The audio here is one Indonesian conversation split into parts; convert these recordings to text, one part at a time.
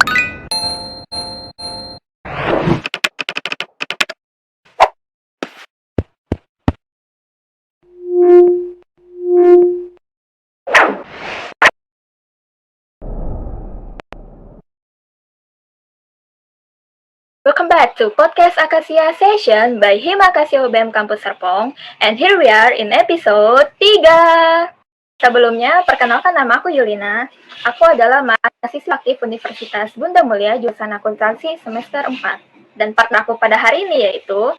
Welcome back to Podcast Akasia Session by Hima Akasia UBM Kampus Serpong, and here we are in episode 3. Sebelumnya, perkenalkan nama aku Yulina. Aku adalah mahasiswa aktif Universitas Bunda Mulia jurusan akuntansi semester 4. Dan partner aku pada hari ini yaitu...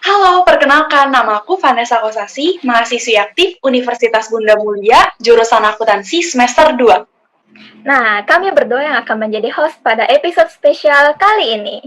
Halo, perkenalkan nama aku Vanessa Kosasi, mahasiswi aktif Universitas Bunda Mulia jurusan akuntansi semester 2. Nah, kami berdua yang akan menjadi host pada episode spesial kali ini.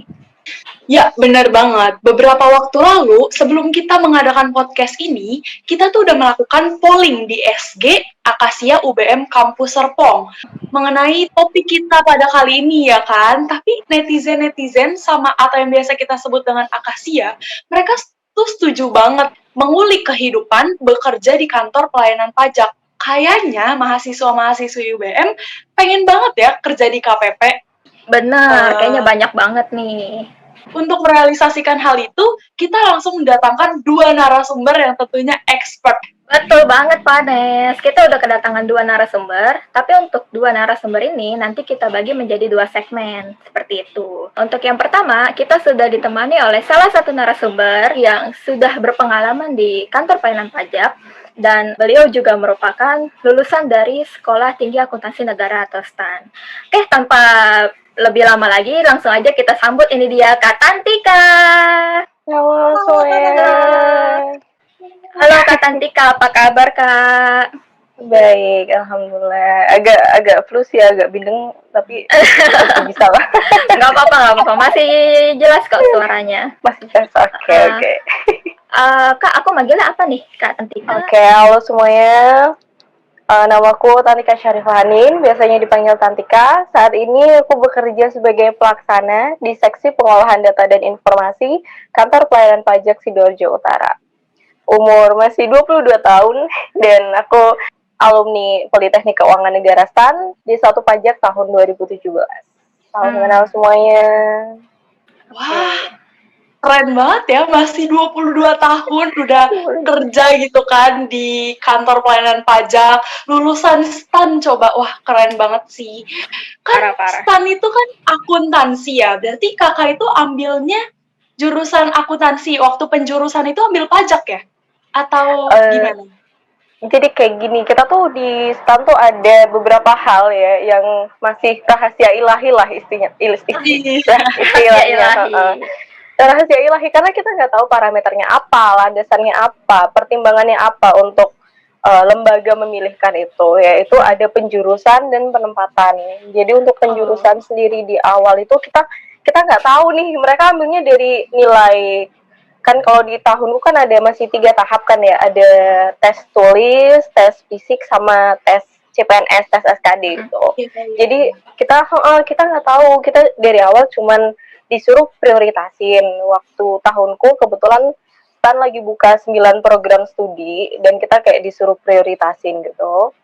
Ya, benar banget. Beberapa waktu lalu, sebelum kita mengadakan podcast ini, kita tuh udah melakukan polling di SG Akasia UBM Kampus Serpong mengenai topik kita pada kali ini ya kan. Tapi netizen sama atau yang biasa kita sebut dengan Akasia, mereka tuh setuju banget mengulik kehidupan bekerja di kantor pelayanan pajak. Kayaknya mahasiswa-mahasiswi UBM pengen banget ya kerja di KPP. Bener, kayaknya banyak banget nih. Untuk merealisasikan hal itu, kita langsung mendatangkan 2 narasumber yang tentunya expert. Betul banget, Pak Nes. Kita udah kedatangan 2 narasumber, tapi untuk 2 narasumber ini nanti kita bagi menjadi 2 segmen, seperti itu. Untuk yang pertama, kita sudah ditemani oleh salah satu narasumber yang sudah berpengalaman di kantor pelayanan pajak, dan beliau juga merupakan lulusan dari Sekolah Tinggi Akuntansi Negara atau STAN. Oke, tanpa lebih lama lagi, langsung aja kita sambut, ini dia Kak Tantika. Halo semuanya. Halo Kak Tantika, apa kabar Kak? Baik, alhamdulillah. Agak flu sih, agak bindeng, tapi bisa lah. Nggak apa-apa. Masih jelas kok suaranya. Masih jelas, oke. Kak, aku manggilnya apa nih, Kak Tantika? Oke, halo semuanya. Namaku Tantika Syarifah Hanin, biasanya dipanggil Tantika. Saat ini aku bekerja sebagai pelaksana di Seksi Pengolahan Data dan Informasi Kantor Pelayanan Pajak Sidoarjo Utara. Umur masih 22 tahun dan aku alumni Politeknik Keuangan Negara STAN di Satu Pajak tahun 2017. Salam kenal semuanya. Wah, keren banget ya, masih 22 tahun udah kerja gitu kan di kantor pelayanan pajak, lulusan STAN coba. Wah, keren banget sih. Kan Parah. STAN itu kan akuntansi ya, berarti kakak itu ambilnya jurusan akuntansi, waktu penjurusan itu ambil pajak ya? Atau gimana? Jadi kayak gini, kita tuh di STAN tuh ada beberapa hal ya yang masih rahasia ilahi lah istilahnya. Rahasia ilahi karena kita nggak tahu parameternya apa, landasannya apa, pertimbangannya apa untuk lembaga memilihkan itu, yaitu ada penjurusan dan penempatan. Jadi untuk penjurusan sendiri di awal itu kita nggak tahu nih, mereka ambilnya dari nilai. Kan kalau di tahunku kan ada masih 3 tahap kan ya, ada tes tulis, tes fisik, sama tes CPNS, tes SKD gitu. Jadi kita nggak tahu, kita dari awal cuman disuruh prioritasin. Waktu tahunku kebetulan STAN lagi buka 9 program studi dan kita kayak disuruh prioritasin gitu.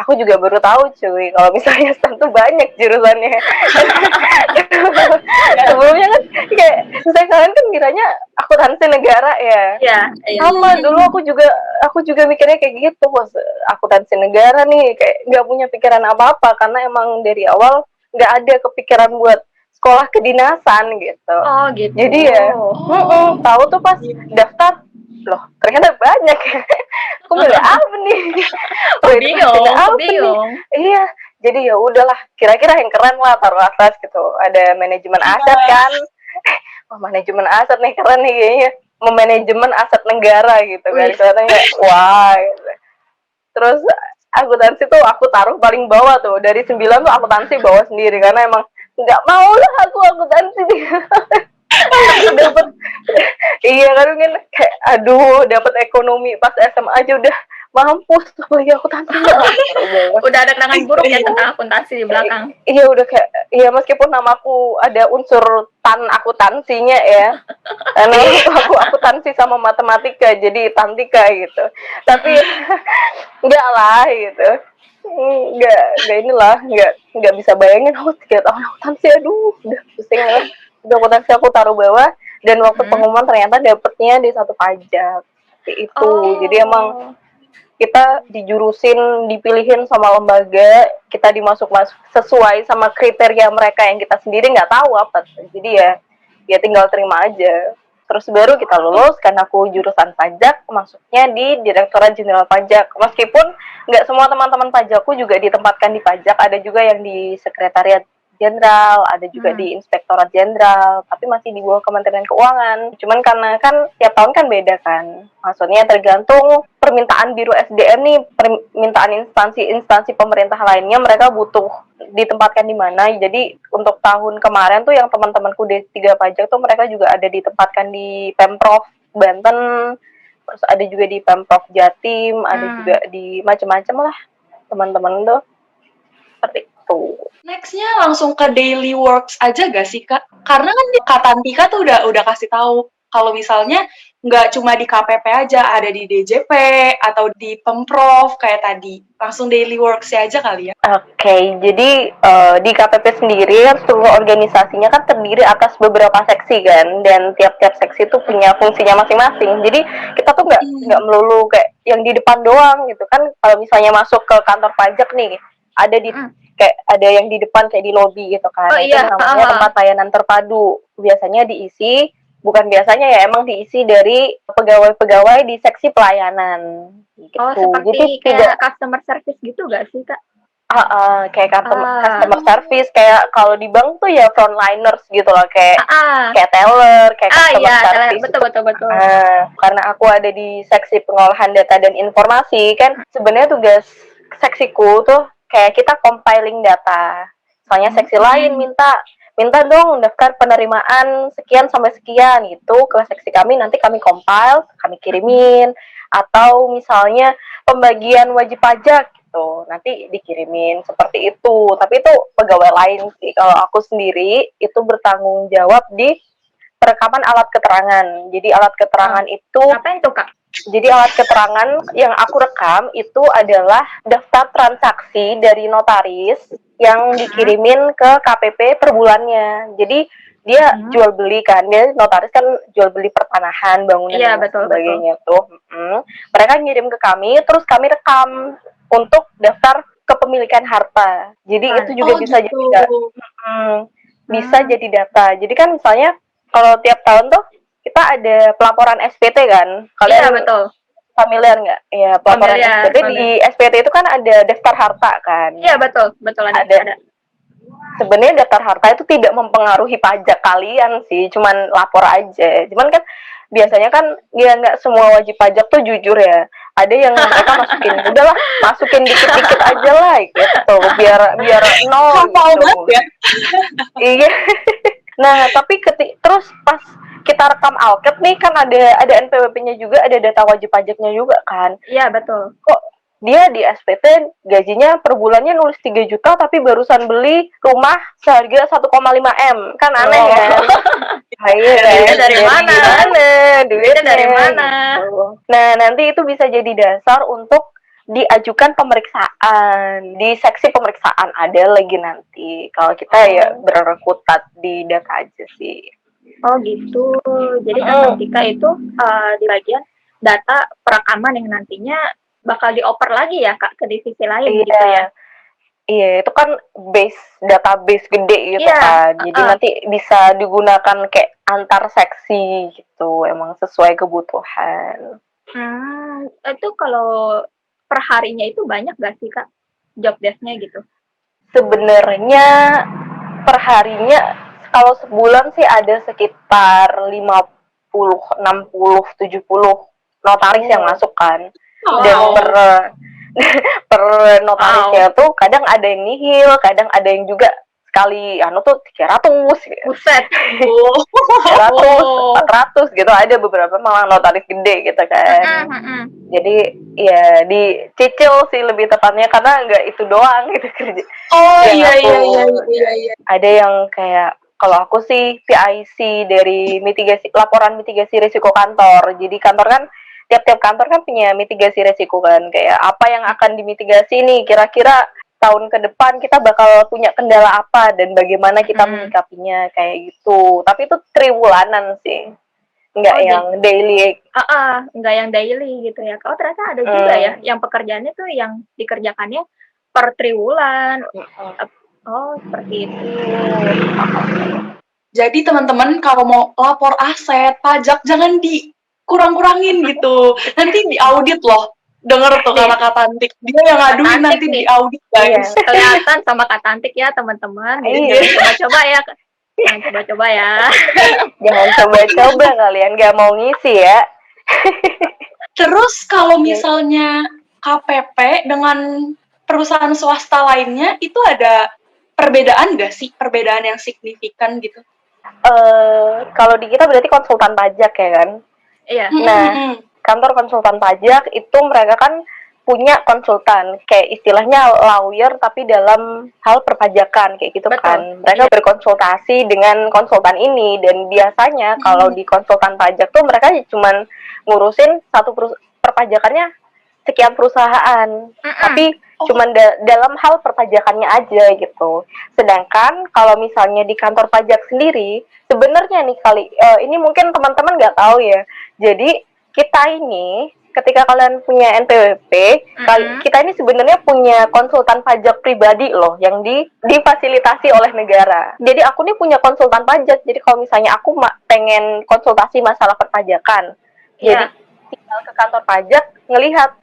Aku juga baru tahu cuy kalau misalnya STAN tuh banyak jurusannya. Sebelumnya kan kayak kalian kan kiranya akuntansi negara ya. Iya. Sama dulu aku juga mikirnya kayak gitu, bos, akuntansi negara nih, kayak nggak punya pikiran apa-apa karena emang dari awal nggak ada kepikiran buat sekolah kedinasan gitu. Oh gitu. Jadi ya, tahu tuh pas daftar, loh ternyata banyak. Aku milih apa nih? Bingung. Iya, jadi ya udahlah, kira-kira yang keren lah taruh atas gitu. Ada manajemen aset kan? Wah, manajemen aset nih keren nih kayaknya. Memanajemen aset negara gitu kan. Katanya wah. Gitu. Terus akuntansi tuh aku taruh paling bawah tuh. Dari 9 tuh akuntansi bawah sendiri karena emang nggak mau lah aku akuntansi. Dapat iya kan kayak dapat ekonomi pas SMA aja udah mampus tuh lagi akuntansi. Udah ada kenangan buruk ya tentang akuntansi di belakang. Iya udah kayak meskipun namaku ada unsur akuntansinya ya. Karena aku akuntansi sama matematika jadi Tantika gitu. Tapi enggak lah gitu. nggak inilah, nggak bisa bayangin aku 3 tahun akuntansi, aduh udah pusing lah. Udah akuntansi aku taruh bawah, dan waktu pengumuman ternyata dapetnya di satu pajak. Seperti itu. Jadi emang kita dijurusin, dipilihin sama lembaga, kita dimasuk sesuai sama kriteria mereka yang kita sendiri nggak tahu apa. Jadi ya tinggal terima aja. Terus baru kita lulus, karena aku jurusan pajak, masuknya di Direktorat Jenderal Pajak. Meskipun nggak semua teman-teman pajakku juga ditempatkan di pajak, ada juga yang di Sekretariat Jenderal, ada juga di Inspektorat Jenderal, tapi masih di bawah Kementerian Keuangan. Cuman karena kan tiap tahun kan beda kan, maksudnya tergantung permintaan Biro SDM nih, permintaan instansi pemerintah lainnya, mereka butuh ditempatkan di mana. Jadi untuk tahun kemarin tuh yang teman-temanku D3 pajak tuh mereka juga ada ditempatkan di Pemprov Banten, terus ada juga di Pemprov Jatim, ada juga di macam-macam lah teman-teman tuh. Seperti itu. Nextnya langsung ke daily works aja gak sih Kak? Karena kan di Katantika tuh udah kasih tahu kalau misalnya nggak cuma di KPP aja, ada di DJP atau di Pemprov kayak tadi. Langsung daily works aja kali ya. Oke, jadi di KPP sendiri kan seluruh organisasinya kan terdiri atas beberapa seksi kan, dan tiap-tiap seksi itu punya fungsinya masing-masing. Jadi kita tuh nggak melulu kayak yang di depan doang gitu kan. Kalau misalnya masuk ke kantor pajak nih, ada di kayak ada yang di depan kayak di lobi gitu kan. Oh, itu iya. namanya tempat layanan terpadu. Biasanya diisi, bukan biasanya ya, emang diisi dari pegawai-pegawai di seksi pelayanan. Gitu. Oh, seperti jadi kayak customer service gitu gak sih, Kak? Kayak customer service, kayak kalau di bank tuh ya frontliners gitu loh, kayak teller, kayak customer service. Betul. Karena aku ada di seksi pengolahan data dan informasi kan, sebenarnya tugas seksiku tuh kayak kita compiling data. Soalnya seksi lain minta dong daftar penerimaan sekian sampai sekian gitu ke seksi kami, nanti kami compile, kami kirimin. Atau misalnya pembagian wajib pajak gitu, nanti dikirimin seperti itu. Tapi itu pegawai lain sih. Kalau aku sendiri itu bertanggung jawab di perekaman alat keterangan. Jadi alat keterangan itu apa itu, Kak? Jadi alat keterangan yang aku rekam itu adalah daftar transaksi dari notaris yang dikirimin ke KPP per bulannya. Jadi dia jual beli kan, dia notaris kan jual beli pertanahan, bangunan dan sebagainya tuh. Mereka ngirim ke kami, terus kami rekam untuk daftar kepemilikan harta. Jadi itu juga bisa gitu. Bisa jadi data. Jadi kan misalnya kalau tiap tahun tuh kita ada pelaporan SPT kan. Kalian betul. Familiar nggak? Ya, pelaporan SPT di SPT itu kan ada daftar harta kan. Iya, betul ada. Sebenarnya daftar harta itu tidak mempengaruhi pajak kalian sih, cuman lapor aja. Cuman kan biasanya kan ya nggak semua wajib pajak tuh jujur ya. Ada yang mereka masukin dikit-dikit aja lah gitu, biar nol gitu. Ya. Iya. Nah, tapi terus pas kita rekam alket nih kan ada NPWP-nya juga, ada data wajib pajaknya juga kan. Iya, betul. Kok dia di SPT gajinya per bulannya nulis 3 juta tapi barusan beli rumah seharga 1,5 M. Kan aneh kan? Duitnya dari mana? Duitnya dari mana? Gitu. Nah, nanti itu bisa jadi dasar untuk diajukan pemeriksaan. Di seksi pemeriksaan ada lagi nanti. Kalau kita ya berkutat di data aja sih. Oh gitu. Jadi Katantika itu di bagian data perekaman yang nantinya bakal dioper lagi ya Kak ke divisi lain gitu ya. Iya, itu kan database gede gitu kan. Jadi nanti bisa digunakan kayak antar seksi gitu. Emang sesuai kebutuhan. Itu kalau perharinya itu banyak gak sih Kak job desk-nya gitu? Sebenarnya perharinya kalau sebulan sih ada sekitar 50, 60, 70 notaris yang masuk kan. Dan per notarisnya tuh kadang ada yang nihil, kadang ada yang juga sekali tuh 300 gitu. Buset. 300, 400 gitu, ada beberapa malah notaris gede gitu kan. Jadi ya dicicil sih lebih tepatnya, karena nggak itu doang gitu kerja. Iya. Ada yang kayak kalau aku sih PIC dari laporan mitigasi risiko kantor. Jadi kantor kan tiap-tiap kantor kan punya mitigasi resiko kan, kayak apa yang akan dimitigasi nih, kira-kira tahun ke depan kita bakal punya kendala apa dan bagaimana kita menyikapinya kayak gitu. Tapi itu triwulanan sih, nggak yang daily. Nggak yang daily gitu ya. Oh ternyata ada juga ya yang pekerjaannya tuh yang dikerjakannya per triwulan. Oh seperti itu. Jadi teman-teman kalau mau lapor aset, pajak jangan dikurang-kurangin gitu. Nanti diaudit loh. Dengar tuh kata Kak Tantik. Dia yang ngaduin nanti diaudit guys. Kelihatan sama Kak Tantik ya teman-teman. Jadi jangan coba-coba ya. Jangan coba-coba ya. Jangan coba-coba kalian nggak mau ngisi ya. Terus kalau misalnya KPP dengan perusahaan swasta lainnya itu ada perbedaan nggak sih? Perbedaan yang signifikan gitu? Kalau di kita berarti konsultan pajak ya kan? Iya. Nah, kantor konsultan pajak itu mereka kan punya konsultan, kayak istilahnya lawyer tapi dalam hal perpajakan kayak gitu. Betul. Kan. Mereka berkonsultasi dengan konsultan ini dan biasanya kalau di konsultan pajak tuh mereka cuman ngurusin satu perpajakannya sekian perusahaan, tapi cuman dalam hal perpajakannya aja gitu. Sedangkan kalau misalnya di kantor pajak sendiri, sebenarnya nih ini mungkin teman-teman nggak tahu ya. Jadi kita ini ketika kalian punya NPWP, kita ini sebenarnya punya konsultan pajak pribadi loh, yang difasilitasi oleh negara. Jadi aku nih punya konsultan pajak. Jadi kalau misalnya aku pengen konsultasi masalah perpajakan, jadi tinggal ke kantor pajak ngelihat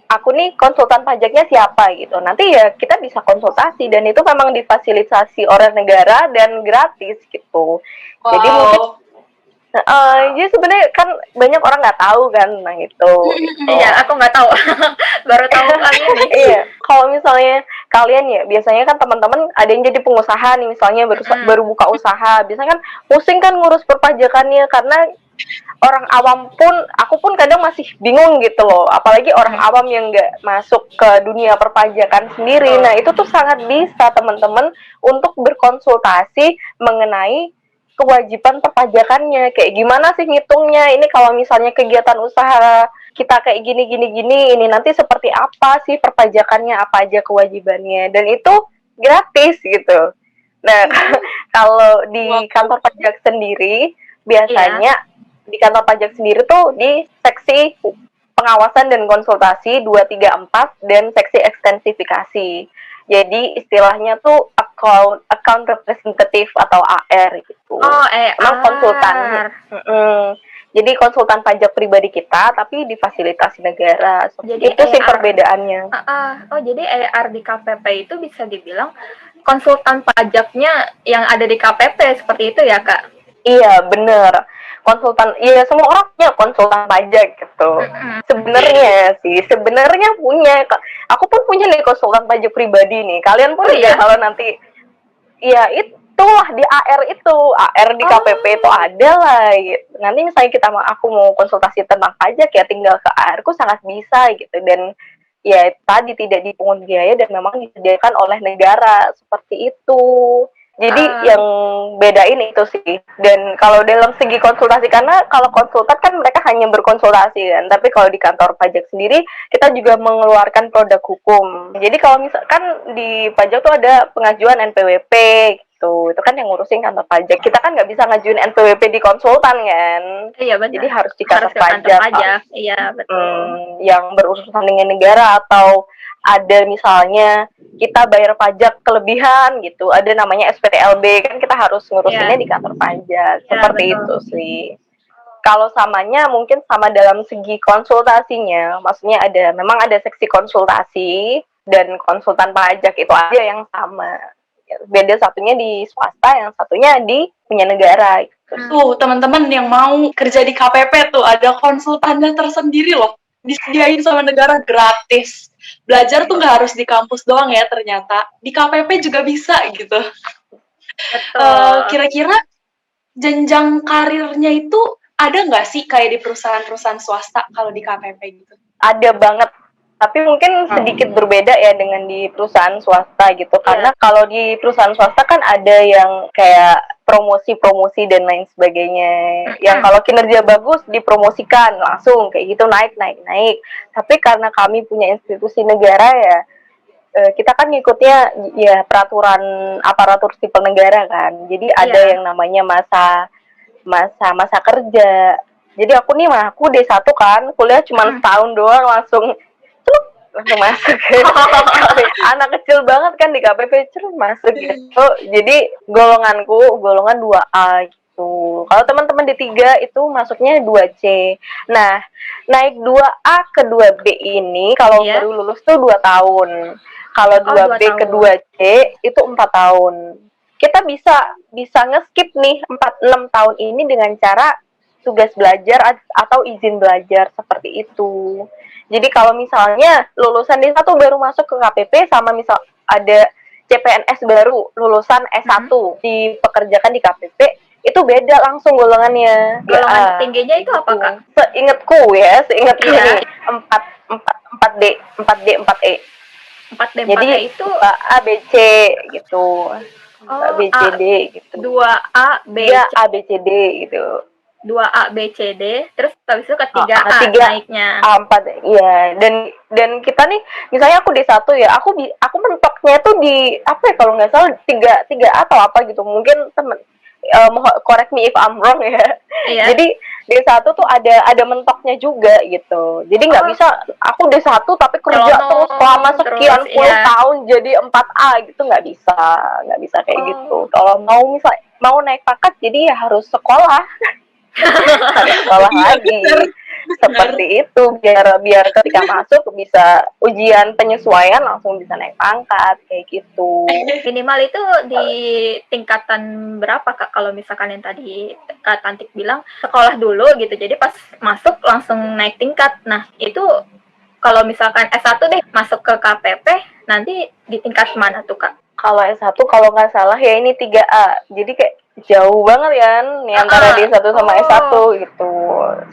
aku nih konsultan pajaknya siapa gitu. Nanti ya kita bisa konsultasi dan itu memang difasilitasi oleh negara dan gratis gitu. Wow. Jadi mungkin jadi sebenarnya kan banyak orang nggak tahu kan tentang itu. Iya, aku nggak tahu. Baru tahu kali ini. Iya, kalau misalnya kalian ya, biasanya kan teman-teman ada yang jadi pengusaha nih, misalnya baru buka usaha, biasanya kan pusing kan ngurus perpajakannya karena orang awam pun, aku pun kadang masih bingung gitu loh, apalagi orang awam yang nggak masuk ke dunia perpajakan sendiri. Nah itu tuh sangat bisa teman-teman untuk berkonsultasi mengenai kewajiban perpajakannya, kayak gimana sih ngitungnya, ini kalau misalnya kegiatan usaha kita kayak gini, ini nanti seperti apa sih perpajakannya, apa aja kewajibannya, dan itu gratis gitu. Nah kalau di kantor pajak sendiri, biasanya di kantor pajak sendiri tuh di seksi pengawasan dan konsultasi 234 dan seksi ekstensifikasi. Jadi istilahnya tuh account representative atau AR gitu. Emang konsultan. Jadi konsultan pajak pribadi kita tapi difasilitasi negara. Jadi itu sih perbedaannya. Jadi AR di KPP itu bisa dibilang konsultan pajaknya yang ada di KPP seperti itu ya, Kak? Iya, bener. Konsultan, iya semua orang punya konsultan pajak gitu. Sebenarnya punya. Aku pun punya nih konsultan pajak pribadi nih. Kalian pun juga kalau nanti, ya itulah di AR itu, AR di KPP itu ada lah. Gitu. Nanti misalnya aku mau konsultasi tentang pajak ya tinggal ke AR ku sangat bisa gitu. Dan ya tadi tidak dipungut biaya dan memang disediakan oleh negara seperti itu. Jadi yang bedain itu sih. Dan kalau dalam segi konsultasi, karena kalau konsultan kan mereka hanya berkonsultasi kan, tapi kalau di kantor pajak sendiri kita juga mengeluarkan produk hukum. Jadi kalau misalkan di pajak tuh ada pengajuan NPWP gitu, itu kan yang ngurusin kantor pajak. Kita kan nggak bisa ngajuin NPWP di konsultan kan. Iya benar. Jadi harus di kantor pajak. Iya betul. Yang berurusan dengan negara atau ada misalnya kita bayar pajak kelebihan gitu, ada namanya SPTLB kan, kita harus ngurusinnya di kantor pajak. Seperti itu sih. Kalau samanya mungkin sama dalam segi konsultasinya, maksudnya memang ada seksi konsultasi dan konsultan pajak itu aja yang sama. Beda satunya di swasta, yang satunya di punya negara. Tuh teman-teman yang mau kerja di KPP tuh ada konsultannya tersendiri loh, disediain sama negara gratis. Belajar tuh nggak harus di kampus doang ya, ternyata di KPP juga bisa gitu. Kira-kira jenjang karirnya itu ada nggak sih kayak di perusahaan-perusahaan swasta kalau di KPP gitu? Ada banget. Tapi mungkin sedikit berbeda ya dengan di perusahaan swasta gitu. Karena kalau di perusahaan swasta kan ada yang kayak promosi-promosi dan lain sebagainya. Yang kalau kinerja bagus dipromosikan langsung kayak gitu naik. Tapi karena kami punya institusi negara ya, kita kan ngikutnya ya peraturan aparatur sipil negara kan. Jadi ada yang namanya masa kerja. Jadi aku D1 kan, kuliah cuma setahun doang langsung masuk anak kecil banget kan di KPP masuk gitu. Jadi golongan 2A gitu. Kalau teman-teman D3 itu masuknya 2C. Nah, naik 2A ke 2B ini kalau baru lulus tuh 2 tahun. Kalau 2B ke 2C itu 4 tahun. Kita bisa nge-skip nih 6 tahun ini dengan cara tugas belajar atau izin belajar seperti itu. Jadi kalau misalnya lulusan D1 baru masuk ke KPP sama misal ada CPNS baru lulusan S1 dipekerjakan di KPP, itu beda langsung golongannya. Golongan tingginya itu apa, Kak? Seingatku nih 4D, 4E. 4D, 4E jadi itu A, B, C gitu. B, C, D gitu. 2A, B, C. A, B, C, D gitu. 2A, B, C, D, terus habis itu ketiga A naiknya. A4, iya. Dan kita nih, misalnya aku D1 ya, aku mentoknya tuh di, apa ya, kalau nggak salah, 3A atau apa gitu. Mungkin temen, correct me if I'm wrong ya. Iya. Jadi, D1 tuh ada mentoknya juga gitu. Jadi nggak bisa, aku D1 tapi kerja terus selama sekian puluh tahun jadi 4A gitu, nggak bisa kayak gitu. Kalau mau naik pangkat, jadi ya harus sekolah. Sekolah lagi seperti itu biar ketika masuk bisa ujian penyesuaian langsung bisa naik pangkat kayak gitu. Minimal itu di tingkatan berapa, Kak? Kalau misalkan yang tadi Kak Tantik bilang sekolah dulu gitu, jadi pas masuk langsung naik tingkat. Nah itu kalau misalkan S1 deh masuk ke KPP nanti di tingkat mana tuh, Kak? Kalau S1 kalau nggak salah ya ini 3A, jadi kayak jauh banget kan nih antara D1 sama S1 gitu,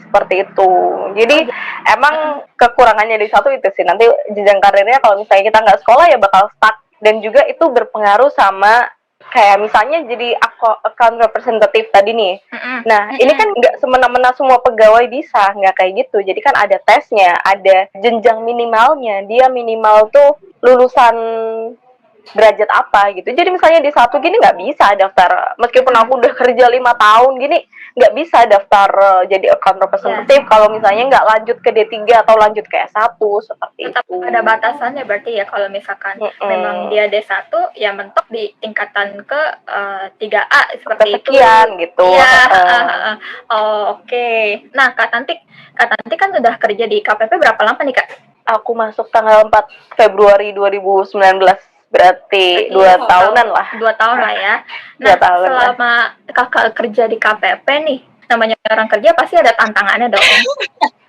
seperti itu. Jadi emang kekurangannya D1 itu sih, nanti jenjang karirnya kalau misalnya kita nggak sekolah ya bakal stuck, dan juga itu berpengaruh sama kayak misalnya jadi account representative tadi nih. Nah ini kan nggak semena-mena semua pegawai bisa, nggak kayak gitu. Jadi kan ada tesnya, ada jenjang minimalnya, dia minimal tuh lulusan derajat apa gitu. Jadi misalnya di satu gini nggak bisa daftar, meskipun aku udah kerja 5 tahun gini nggak bisa daftar jadi account representative kalau misalnya nggak lanjut ke D3 atau lanjut ke S1 seperti tetap itu. Ada batasannya berarti ya, kalau misalkan memang dia D1 ya mentok di tingkatan ke 3A seperti kesekian itu. Gitu. Ya, oke. Nah, Kak Tantik kan udah kerja di KPP berapa lama nih, Kak? Aku masuk tanggal 4 Februari 2019. Berarti 2 tahunan lah. 2 tahun lah ya. Nah, selama Kakak kerja di KPP nih, namanya orang kerja pasti ada tantangannya dong.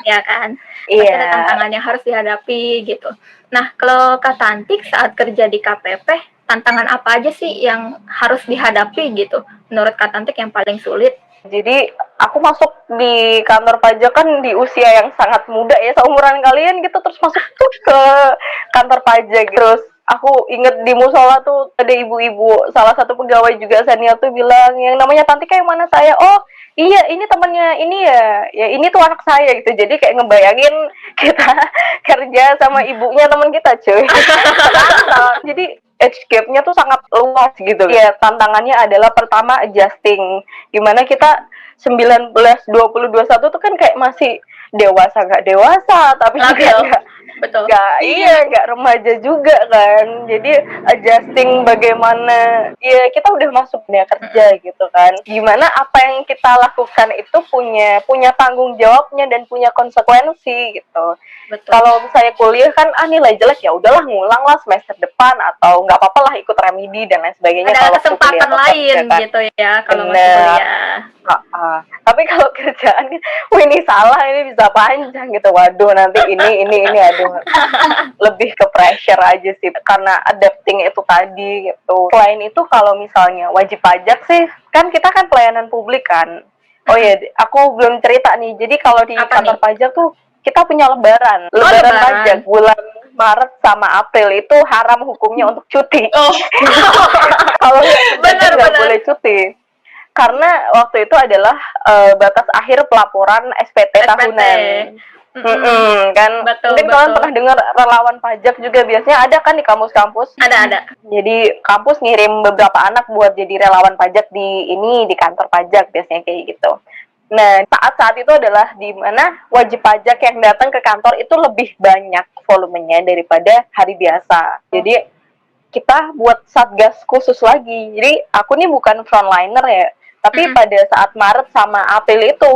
Ya kan? Pasti ada tantangan yang harus dihadapi gitu. Nah, kalau Kak Tantik saat kerja di KPP, tantangan apa aja sih yang harus dihadapi gitu? Menurut Kak Tantik yang paling sulit? Jadi aku masuk di kantor pajak kan di usia yang sangat muda ya, seumuran kalian gitu, terus masuk tuh ke kantor pajak. Terus aku inget di musola tuh ada ibu-ibu, salah satu pegawai juga senior tuh bilang, yang namanya Tantika yang mana saya? Oh iya, ini temannya ini ya ini tuh anak saya gitu. Jadi kayak ngebayangin kita kerja sama ibunya teman kita cuy. Jadi age gap-nya tuh sangat luas gitu. Ya, tantangannya adalah pertama adjusting. Dimana kita 19, 20, 21 tuh kan kayak masih nggak dewasa, tapi juga nggak remaja juga kan. Jadi adjusting bagaimana ya kita udah masuk dunia kerja gitu kan. Gimana apa yang kita lakukan itu punya tanggung jawabnya dan punya konsekuensi gitu. Kalau misalnya kuliah kan nilai jelek ya udahlah ngulang lah semester depan atau nggak apa-apa lah ikut remedi dan lain sebagainya. Ada kalau kesempatan lain kan. Gitu ya kalau masih kuliah. Tapi kalau kerjaan ini salah, ini bisa panjang gitu. Waduh, nanti ini aduh. Lebih ke pressure aja sih karena adapting itu tadi gitu. Selain itu kalau misalnya wajib pajak sih, kan kita kan pelayanan publik kan. Oh iya, aku belum cerita nih. Jadi kalau di kantor pajak tuh kita punya lebaran lebaran. pajak bulan Maret sama April itu haram hukumnya untuk cuti. Kalau nggak boleh cuti. Karena waktu itu adalah batas akhir pelaporan SPT tahunan. Kan Betul, mungkin kalian pernah dengar relawan pajak juga, biasanya ada kan di kampus-kampus. Ada. Jadi kampus ngirim beberapa anak buat jadi relawan pajak di kantor pajak, biasanya kayak gitu. Nah, saat itu adalah di mana wajib pajak yang datang ke kantor itu lebih banyak volumenya daripada hari biasa. Jadi kita buat satgas khusus lagi. Jadi aku nih bukan frontliner ya, tapi pada saat Maret sama April itu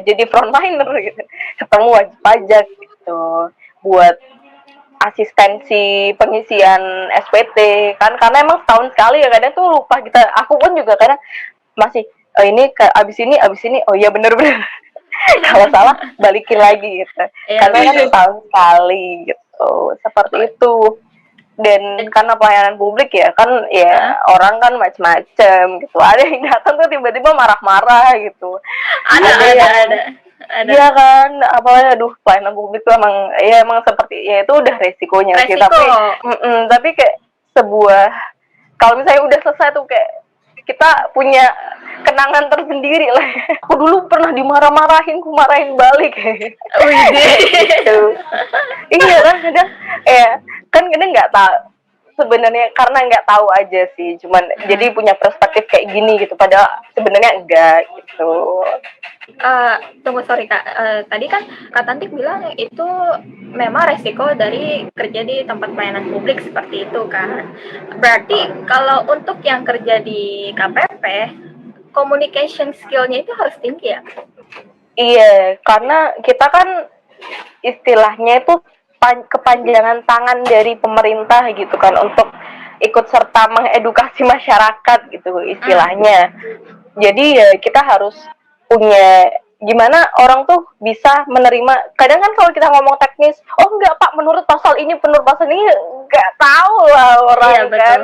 jadi frontliner gitu. Ketemu wajib pajak gitu. Buat asistensi pengisian SPT kan, karena emang setahun sekali ya, kadang tuh lupa kita. Aku pun juga kadang masih ini abis ini oh iya bener-bener. Kalau salah balikin lagi gitu. Karena kan setahun sekali gitu. Seperti itu. Dan karena pelayanan publik ya kan, ya orang kan macam-macam gitu. Ada yang datang tuh tiba-tiba marah-marah gitu. Ada. Iya kan, apalagi pelayanan publik tuh emang seperti ya, itu udah resikonya sih. Tapi kayak sebuah, kalau misalnya udah selesai tuh kayak kita punya kenangan tersendiri lah. Aku dulu pernah dimarah-marahin, aku marahin balik kayak gitu. Iya kan, kadang nggak tahu sebenarnya, karena nggak tahu aja sih, cuman jadi punya perspektif kayak gini gitu, padahal sebenarnya enggak gitu. Tunggu, sorry Kak, tadi kan Kak Tantik bilang itu memang resiko dari kerja di tempat pelayanan publik seperti itu kan. Berarti kalau untuk yang kerja di KPP, communication skill-nya itu harus tinggi ya? Iya, karena kita kan istilahnya itu kepanjangan tangan dari pemerintah gitu kan, untuk ikut serta mengedukasi masyarakat gitu istilahnya. Jadi ya kita harus punya gimana orang tuh bisa menerima. Kadang kan kalau kita ngomong teknis, oh enggak Pak, menurut pasal ini enggak tahu lah orang kan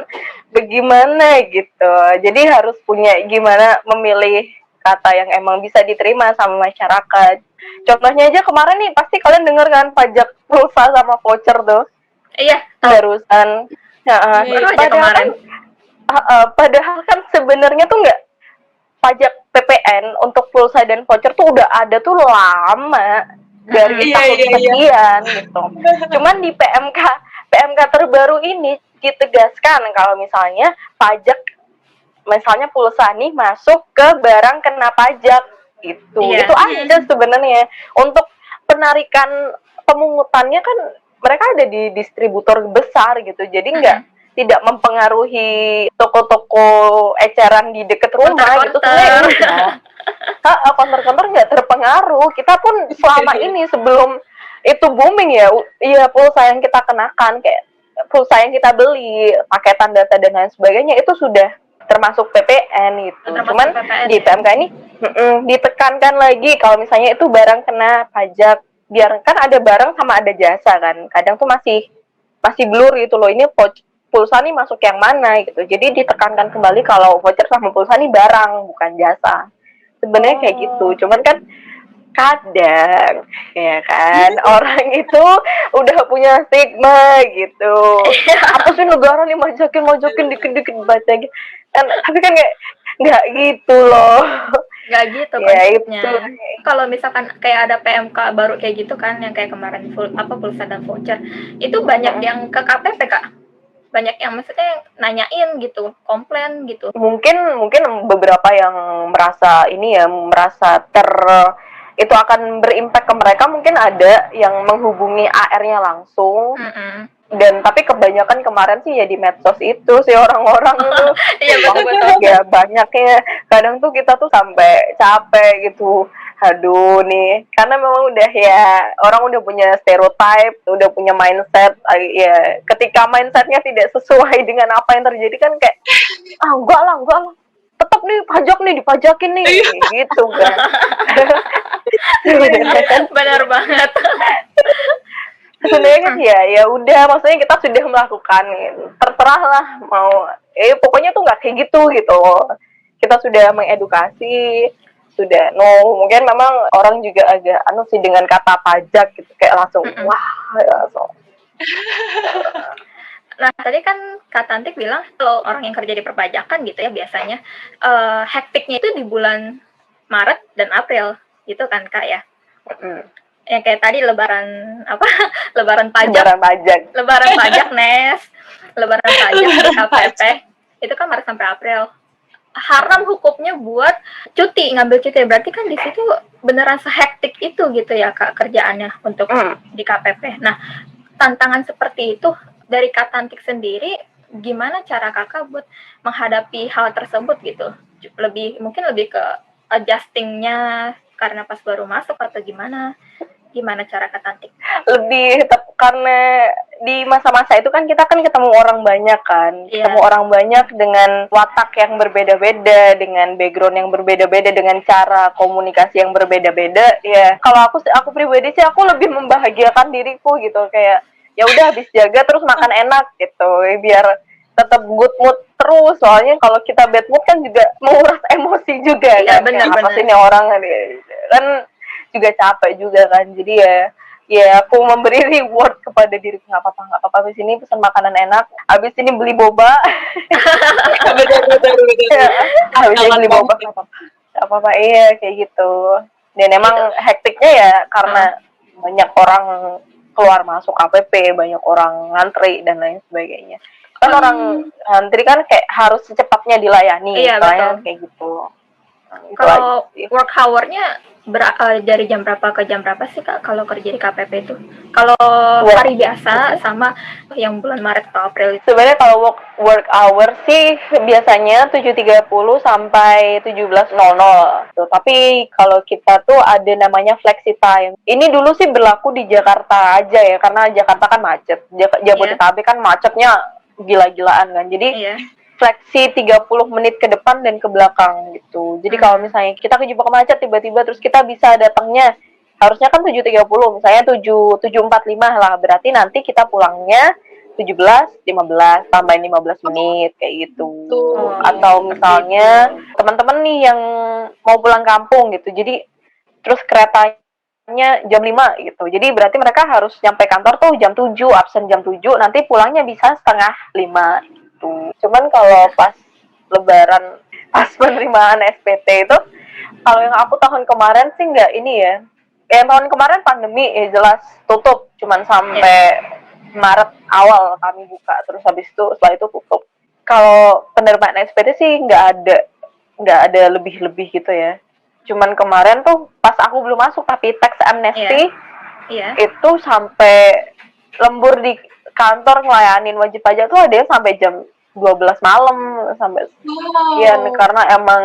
bagaimana gitu. Jadi harus punya gimana memilih kata yang emang bisa diterima sama masyarakat. Contohnya aja kemarin nih, pasti kalian dengar kan pajak pulsa sama voucher tuh. Iya. Barusan. Padahal kan sebenarnya tuh nggak, pajak PPN untuk pulsa dan voucher tuh udah ada tuh lama dari tahun sekian gitu. Cuman di PMK terbaru ini ditegaskan kalau misalnya pajak, misalnya pulsa nih masuk ke barang kena pajak gitu. Itu aja sebenarnya. Untuk penarikan pemungutannya kan mereka ada di distributor besar gitu. Jadi tidak mempengaruhi toko-toko eceran di dekat rumah gitu sebenarnya. Konter-konter nggak terpengaruh. Kita pun selama ini sebelum itu booming ya pulsa yang kita kenakan, kayak pulsa yang kita beli, paketan data dan lain sebagainya itu sudah termasuk PPN gitu. Cuman di PMK ini ditekankan lagi kalau misalnya itu barang kena pajak, biar kan ada barang sama ada jasa kan. Kadang tuh masih blur gitu loh, ini pulsa nih masuk yang mana gitu. Jadi ditekankan kembali kalau voucher sama pulsa nih barang bukan jasa. Sebenarnya kayak gitu. Cuman kan kadang ya kan orang itu udah punya stigma gitu. Apa sih negara nih majokin dikit-dikit baca gitu. Tapi kan nggak gitu loh. Nggak gitu konsepnya. Kalau misalkan kayak ada PMK baru kayak gitu kan, yang kayak kemarin pulsa dan voucher, itu banyak yang ke KPP Kak. Banyak yang maksudnya nanyain gitu, komplain gitu. Mungkin beberapa yang merasa itu akan berimpact ke mereka, mungkin ada yang menghubungi AR-nya langsung. Dan tapi kebanyakan kemarin sih ya di medsos itu sih orang-orang tuh. Iya betul. Ya banyaknya. Kadang tuh kita tuh sampai capek gitu. Aduh nih, karena memang udah ya orang udah punya stereotype, udah punya mindset. Ya ketika mindsetnya tidak sesuai dengan apa yang terjadi kan kayak enggak lah. Tetap nih pajak nih, dipajakin nih gitu kan. Benar banget. Sebenarnya kan ya udah, maksudnya kita sudah melakukan, terserah lah mau pokoknya tuh nggak kayak gitu. Kita sudah mengedukasi, sudah no. Mungkin memang orang juga agak sih dengan kata pajak gitu, kayak langsung wah langsung. Nah, tadi kan Kak Tantik bilang kalau orang yang kerja di perpajakan gitu ya biasanya hektiknya itu di bulan Maret dan April gitu kan Kak ya. Yang kayak tadi lebaran lebaran pajak Nes, lebaran pajak di KPP itu kan Maret sampai April. Haram hukumnya buat ngambil cuti, berarti kan di situ beneran sehektik itu gitu ya Kak kerjaannya untuk di KPP. Nah, tantangan seperti itu dari Kak Tantik sendiri, gimana cara Kakak buat menghadapi hal tersebut gitu? Mungkin lebih ke adjusting-nya karena pas baru masuk atau gimana? Gimana cara Kak Tantik? Lebih karena di masa-masa itu kan kita kan ketemu orang banyak kan. Iya. Ketemu orang banyak dengan watak yang berbeda-beda, dengan background yang berbeda-beda, dengan cara komunikasi yang berbeda-beda. Ya, kalau aku pribadi sih aku lebih membahagiakan diriku gitu, kayak ya udah habis jaga terus makan enak gitu, biar tetap good mood terus. Soalnya kalau kita bad mood kan juga menguras emosi juga. Iya, kan. Benar. Apa sih ini orang kan juga capek juga kan. Jadi ya aku memberi reward kepada diriku, nggak apa-apa habis ini pesan makanan enak, habis ini beli boba. Betul. Habis ini beli boba nggak apa-apa, iya kayak gitu. Dan emang hektiknya ya karena banyak orang keluar masuk KPP, banyak orang ngantri dan lain sebagainya. Kan orang ngantri kan kayak harus secepatnya dilayani, Iya, betul. kayak gitu. Nah, kalau work hour-nya dari jam berapa ke jam berapa sih Kak kalau kerja di KPP itu? Kalau hari biasa sama yang bulan Maret atau April itu? Sebenarnya kalau work hour sih biasanya 7.30 sampai 17.00. Tuh, tapi kalau kita tuh ada namanya flexi time. Ini dulu sih berlaku di Jakarta aja ya, karena Jakarta kan macet. Jabodetabek kan macetnya gila-gilaan kan. Jadi fleksi 30 menit ke depan dan ke belakang gitu. Jadi kalau misalnya kita kejebak macet tiba-tiba terus kita bisa datangnya harusnya kan 7.30, misalnya 7.45 lah, berarti nanti kita pulangnya 17.15 tambahin 15 menit kayak gitu. Atau misalnya teman-teman nih yang mau pulang kampung gitu. Jadi terus keretanya jam 5 gitu. Jadi berarti mereka harus nyampe kantor tuh jam 7, absen jam 7, nanti pulangnya bisa setengah 5. Cuman kalau pas lebaran, pas penerimaan SPT itu, kalau yang aku tahun kemarin sih nggak ini ya. Yang tahun kemarin pandemi ya jelas tutup, cuman sampai Maret awal kami buka, terus habis itu setelah itu tutup. Kalau penerimaan SPT sih nggak ada lebih-lebih gitu ya. Cuman kemarin tuh pas aku belum masuk tapi tax amnesty itu sampai lembur di kantor ngelayanin wajib pajak tuh ada yang sampai jam 12 malam sampai karena emang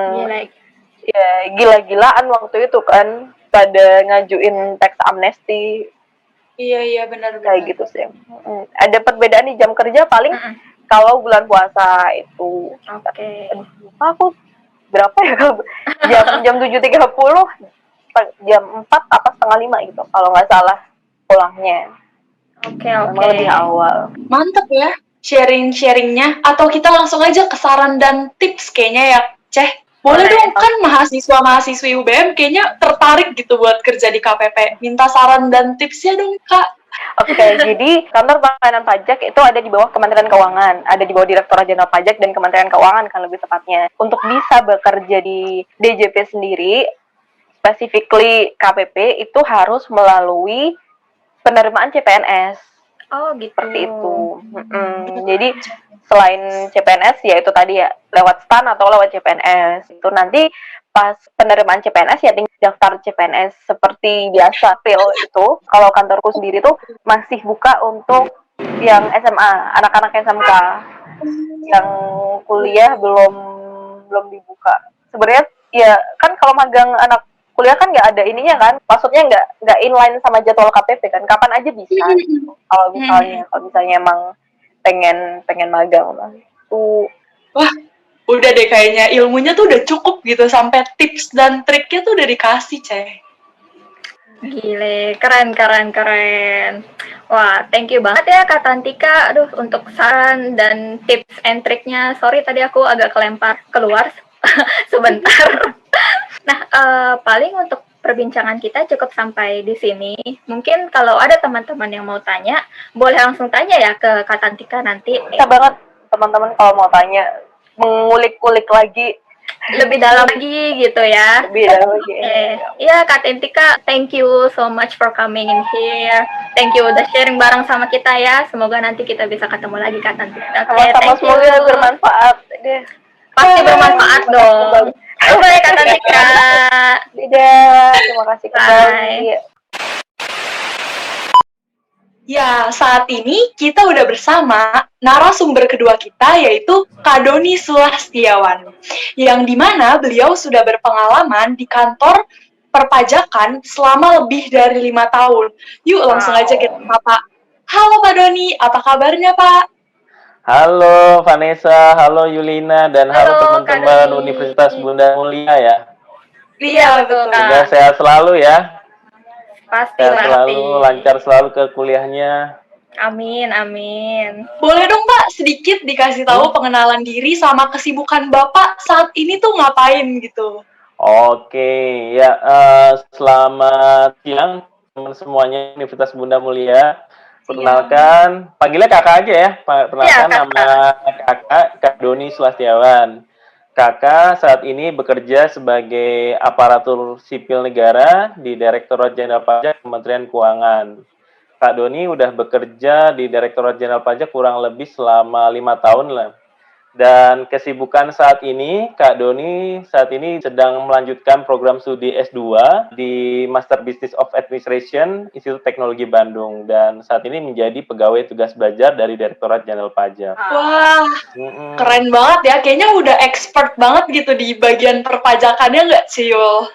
gila-gilaan waktu itu kan pada ngajuin tax amnesty. Iya benar kayak gitu sih. Ada perbedaan di jam kerja paling kalau bulan puasa itu. Aku berapa ya jam 7.30 jam 4 apa setengah 5 gitu kalau nggak salah pulangnya. Lebih awal. Mantap ya sharing-sharingnya. Atau kita langsung aja ke saran dan tips kayaknya ya, Ceh. Boleh dong, kan mahasiswa-mahasiswi UBM kayaknya tertarik gitu buat kerja di KPP. Minta saran dan tipsnya dong, Kak. Oke, jadi kantor pelayanan pajak itu ada di bawah Kementerian Keuangan, ada di bawah Direktorat Jenderal Pajak dan Kementerian Keuangan kan lebih tepatnya. Untuk bisa bekerja di DJP sendiri, specifically KPP itu harus melalui penerimaan CPNS. Oh gitu. Seperti itu. Jadi selain CPNS ya itu tadi ya lewat STAN atau lewat CPNS. Itu nanti pas penerimaan CPNS ya tinggal daftar CPNS seperti biasa. Itu kalau kantorku sendiri tuh masih buka untuk yang SMA, anak-anak SMK. Yang kuliah belum dibuka. Sebenarnya ya kan kalau magang anak kuliah kan nggak ada ininya kan, maksudnya nggak inline sama jadwal KPP kan, kapan aja bisa. Kalau misalnya emang pengen magang lah. Wah, udah deh kayaknya ilmunya tuh udah cukup gitu, sampai tips dan triknya tuh udah dikasih, Ceh. Gile, keren. Wah, thank you banget ya Kak Tantika. Aduh, untuk saran dan tips and triknya. Sorry tadi aku agak keluar sebentar. Nah, paling untuk perbincangan kita cukup sampai di sini. Mungkin kalau ada teman-teman yang mau tanya, boleh langsung tanya ya ke Kak Tantika nanti. Bisa banget teman-teman kalau mau tanya, mengulik-ulik lagi Lebih dalam lagi gitu ya. lebih dalam lagi. Ya Kak Tantika, thank you so much for coming in here. Thank you udah sharing bareng sama kita ya. Semoga nanti kita bisa ketemu lagi Kak Tantika. Sama-sama, thank you. semoga bermanfaat deh. Pasti bermanfaat dong. Bye Kak Tantika. Dadah, terima kasih kembali. Bye. Ya, saat ini kita udah bersama narasumber kedua kita, yaitu Kak Doni Sulastiawan, yang dimana beliau sudah berpengalaman di kantor perpajakan selama lebih dari 5 tahun. Yuk langsung aja kita sapa. Halo Pak Doni, apa kabarnya Pak? Halo Vanessa, halo Yulina, dan halo Halo, teman-teman Kak Doni. Universitas Bunda Mulia ya. Iya, betul, Kak. Semoga sehat selalu ya. Pasti, Sehat pasti. selalu, lancar selalu ke kuliahnya. Amin, amin. Boleh dong Pak sedikit dikasih tahu pengenalan diri sama kesibukan Bapak saat ini tuh ngapain gitu? Oke, ya selamat siang teman semuanya Universitas Bunda Mulia. Perkenalkan, panggilnya kakak aja ya. Perkenalkan Iya, nama kakak, Kak Doni Sulastiawan. Kakak saat ini bekerja sebagai aparatur sipil negara di Direktorat Jenderal Pajak Kementerian Keuangan. Kak Doni udah bekerja di Direktorat Jenderal Pajak kurang lebih selama 5 tahun lah. Dan kesibukan saat ini, Kak Doni saat ini sedang melanjutkan program studi S2 di Master Business of Administration Institut Teknologi Bandung. Dan saat ini menjadi pegawai tugas belajar dari Direktorat Jenderal Pajak. Wah, keren banget ya. Kayaknya udah expert banget gitu di bagian perpajakannya nggak sih, Yul?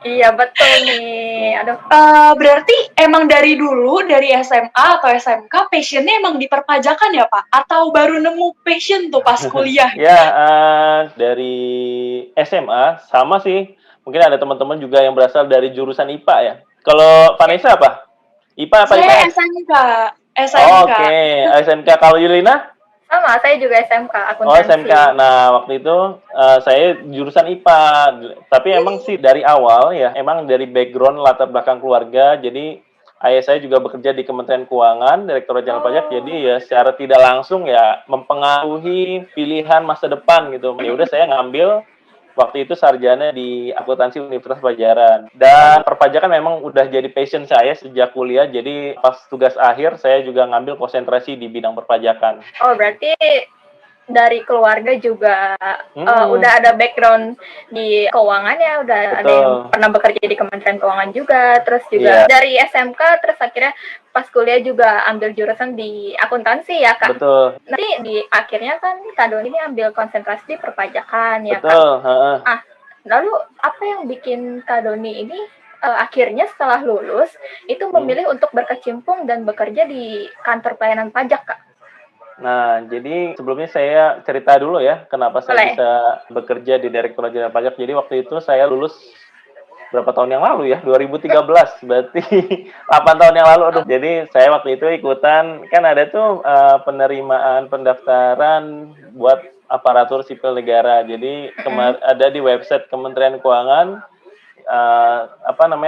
Iya, betul nih. Aduh. Berarti emang dari dulu, dari SMA atau SMK, passionnya emang di perpajakan ya, Pak? Atau baru nemu passion tuh pas kuliah? Ya, dari SMA sama sih. Mungkin ada teman-teman juga yang berasal dari jurusan IPA ya. Kalau Vanessa apa? IPA apa Saya IPS? SMK. SMK. Oke, SMK. Kalau Yulina? Sama, saya juga SMK, akuntansi. Oh, SMK. Nah, waktu itu saya jurusan IPA. Tapi emang sih dari awal ya, emang dari background latar belakang keluarga. Jadi ayah saya juga bekerja di Kementerian Keuangan, Direktorat Jenderal Pajak. Jadi ya secara tidak langsung ya mempengaruhi pilihan masa depan gitu. Ya udah saya ngambil waktu itu sarjana di akuntansi Universitas Pajajaran. Dan perpajakan memang udah jadi passion saya sejak kuliah. Jadi pas tugas akhir saya juga ngambil konsentrasi di bidang perpajakan. Oh, berarti dari keluarga juga udah ada background di keuangan ya, udah ada yang pernah bekerja di Kementerian Keuangan juga, terus juga dari SMK, terus akhirnya pas kuliah juga ambil jurusan di akuntansi ya Kak. Betul. Nanti di akhirnya kan Kak Doni ini ambil konsentrasi di perpajakan ya Betul. Kak. Lalu apa yang bikin Kak Doni ini akhirnya setelah lulus itu memilih untuk berkecimpung dan bekerja di kantor pelayanan pajak Kak? Nah, jadi sebelumnya saya cerita dulu ya, kenapa saya bisa bekerja di Direktorat Jenderal Pajak. Jadi waktu itu saya lulus berapa tahun yang lalu ya? 2013, berarti 8 tahun yang lalu. Aduh. Jadi saya waktu itu ikutan, kan ada tuh penerimaan pendaftaran buat aparatur sipil negara. Jadi ada di website Kementerian Keuangan,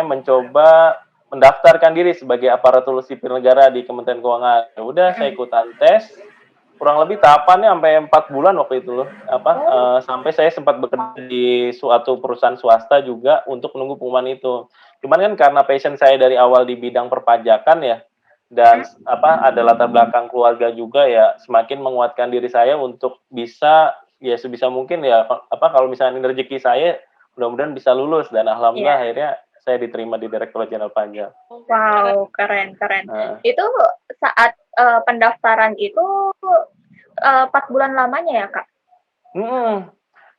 mencoba mendaftarkan diri sebagai aparatur sipil negara di Kementerian Keuangan. Ya udah, saya ikutan tes. Kurang lebih tahapannya sampai 4 bulan waktu itu loh. Sampai saya sempat bekerja di suatu perusahaan swasta juga untuk menunggu pengumuman itu. Cuman kan karena passion saya dari awal di bidang perpajakan ya, dan ada latar belakang keluarga juga ya, semakin menguatkan diri saya untuk bisa ya sebisa mungkin ya kalau misalnya ini rezeki saya, mudah-mudahan bisa lulus, dan alhamdulillah akhirnya saya diterima di Direktorat Jenderal Pajak. Wow, keren. Itu saat pendaftaran itu 4 bulan lamanya ya, Kak?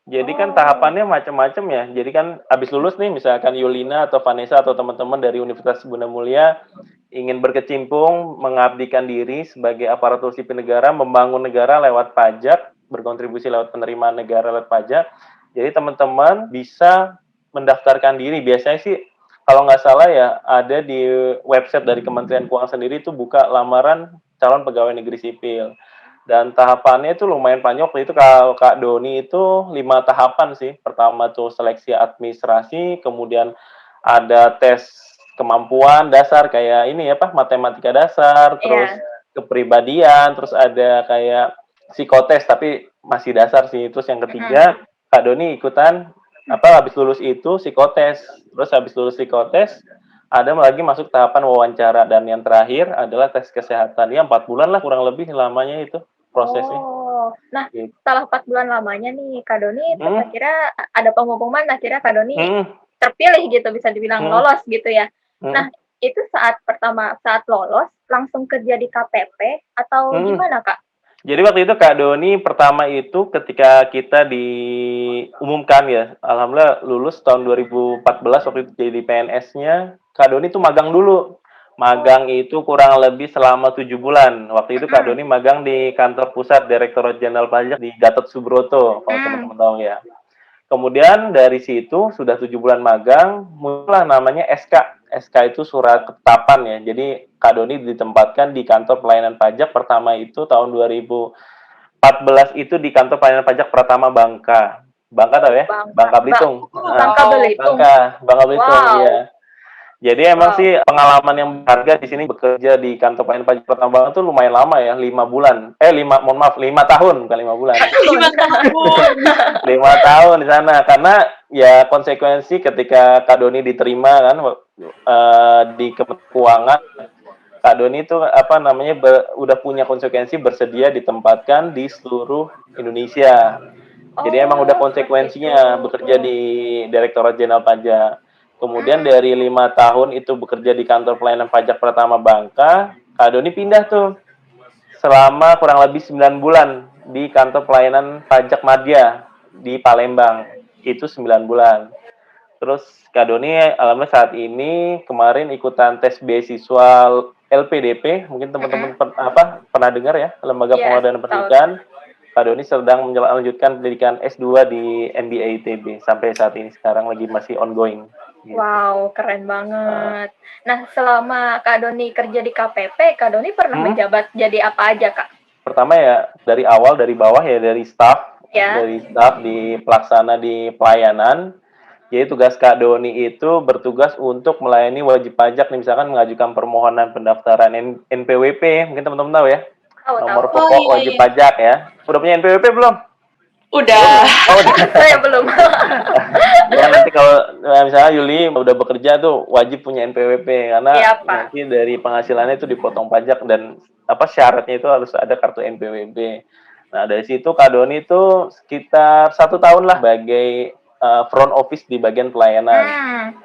Jadi kan tahapannya macam-macam ya. Jadi kan habis lulus nih, misalkan Yulina atau Vanessa atau teman-teman dari Universitas Bunda Mulia ingin berkecimpung, mengabdikan diri sebagai aparatur sipil negara, membangun negara lewat pajak, berkontribusi lewat penerimaan negara lewat pajak. Jadi teman-teman bisa mendaftarkan diri. Biasanya sih kalau nggak salah ya, ada di website dari Kementerian Keuangan sendiri itu buka lamaran calon pegawai negeri sipil. Dan tahapannya itu lumayan panjang. Waktu itu Kak Doni itu 5 tahapan sih. Pertama tuh seleksi administrasi, kemudian ada tes kemampuan dasar kayak ini ya Pak, matematika dasar, terus Iya. kepribadian, terus ada kayak psikotes tapi masih dasar sih. Terus yang Mm-mm. ketiga Kak Doni ikutan apa habis lulus itu psikotes. Terus habis lulus psikotes ada lagi masuk tahapan wawancara dan yang terakhir adalah tes kesehatan. Ya 4 bulan lah kurang lebih lamanya itu prosesnya. Oh, nah Gitu. setelah 4 bulan lamanya nih, Kak Doni terus Hmm, akhirnya ada pengumuman akhirnya Kak Doni hmm, terpilih gitu, bisa dibilang hmm, lolos gitu ya. hmm, Nah, itu saat lolos langsung kerja di KPP atau hmm. gimana, Kak? Jadi waktu itu Kak Doni pertama itu ketika kita diumumkan ya, alhamdulillah lulus tahun 2014 waktu itu jadi PNS-nya, Kak Doni itu magang dulu. Magang itu kurang lebih selama 7 bulan. Waktu itu Kak Mm-mm. Doni magang di kantor pusat Direktorat Jenderal Pajak di Gatot Subroto, kalau Mm. teman-teman tahu ya. Kemudian dari situ sudah 7 bulan magang, mulailah namanya SK. SK itu surat ketetapan ya. Jadi Kak Doni ditempatkan di kantor pelayanan pajak pertama itu tahun 2014 itu di kantor pelayanan pajak Pratama Bangka. Bangka tahu ya? Bangka Belitung. Nah, Bangka Belitung. Bangka Belitung, Wow. iya. Jadi emang Wow. sih pengalaman yang berharga di sini bekerja di kantor pelayanan pajak Pratama Bangka itu lumayan lama ya, 5 bulan. 5 tahun, bukan 5 bulan. 5 tahun. 5 tahun di sana karena ya konsekuensi ketika Kak Doni diterima kan di Kementerian Keuangan, Kak Doni itu apa namanya udah punya konsekuensi bersedia ditempatkan di seluruh Indonesia. Jadi emang udah konsekuensinya bekerja di Direktorat Jenderal Pajak. Kemudian dari 5 tahun itu bekerja di kantor pelayanan pajak Pratama Bangka, Kak Doni pindah tuh selama kurang lebih 9 bulan di kantor pelayanan pajak Madya di Palembang. Itu 9 bulan. Terus Kak Doni alhamdulillah saat ini kemarin ikutan tes beasiswa LPDP, mungkin teman-teman pernah dengar ya, Lembaga Yes, Pengelolaan Pendidikan. Kak Doni sedang melanjutkan pendidikan S2 di MBA ITB sampai saat ini sekarang lagi masih ongoing. Gitu. Wow, keren banget. Nah, selama Kak Doni kerja di KPP, Kak Doni pernah menjabat jadi apa aja, Kak? Pertama ya dari awal dari bawah ya dari staff, Ya. dari staff di pelaksana di pelayanan. Jadi tugas Kak Doni itu bertugas untuk melayani wajib pajak nih, misalkan mengajukan permohonan pendaftaran NPWP, mungkin teman-teman tahu ya. Oh, Nomor tahu. pokok wajib pajak ya. Udah punya NPWP belum? Udah. Oh, udah. Saya belum. Ya, nanti kalau misalnya Yuli udah bekerja tuh wajib punya NPWP karena Iya, Pak. nanti dari penghasilannya itu dipotong pajak dan syaratnya itu harus ada kartu NPWP. Nah dari situ Kak Doni itu sekitar 1 tahun lah sebagai front office di bagian pelayanan.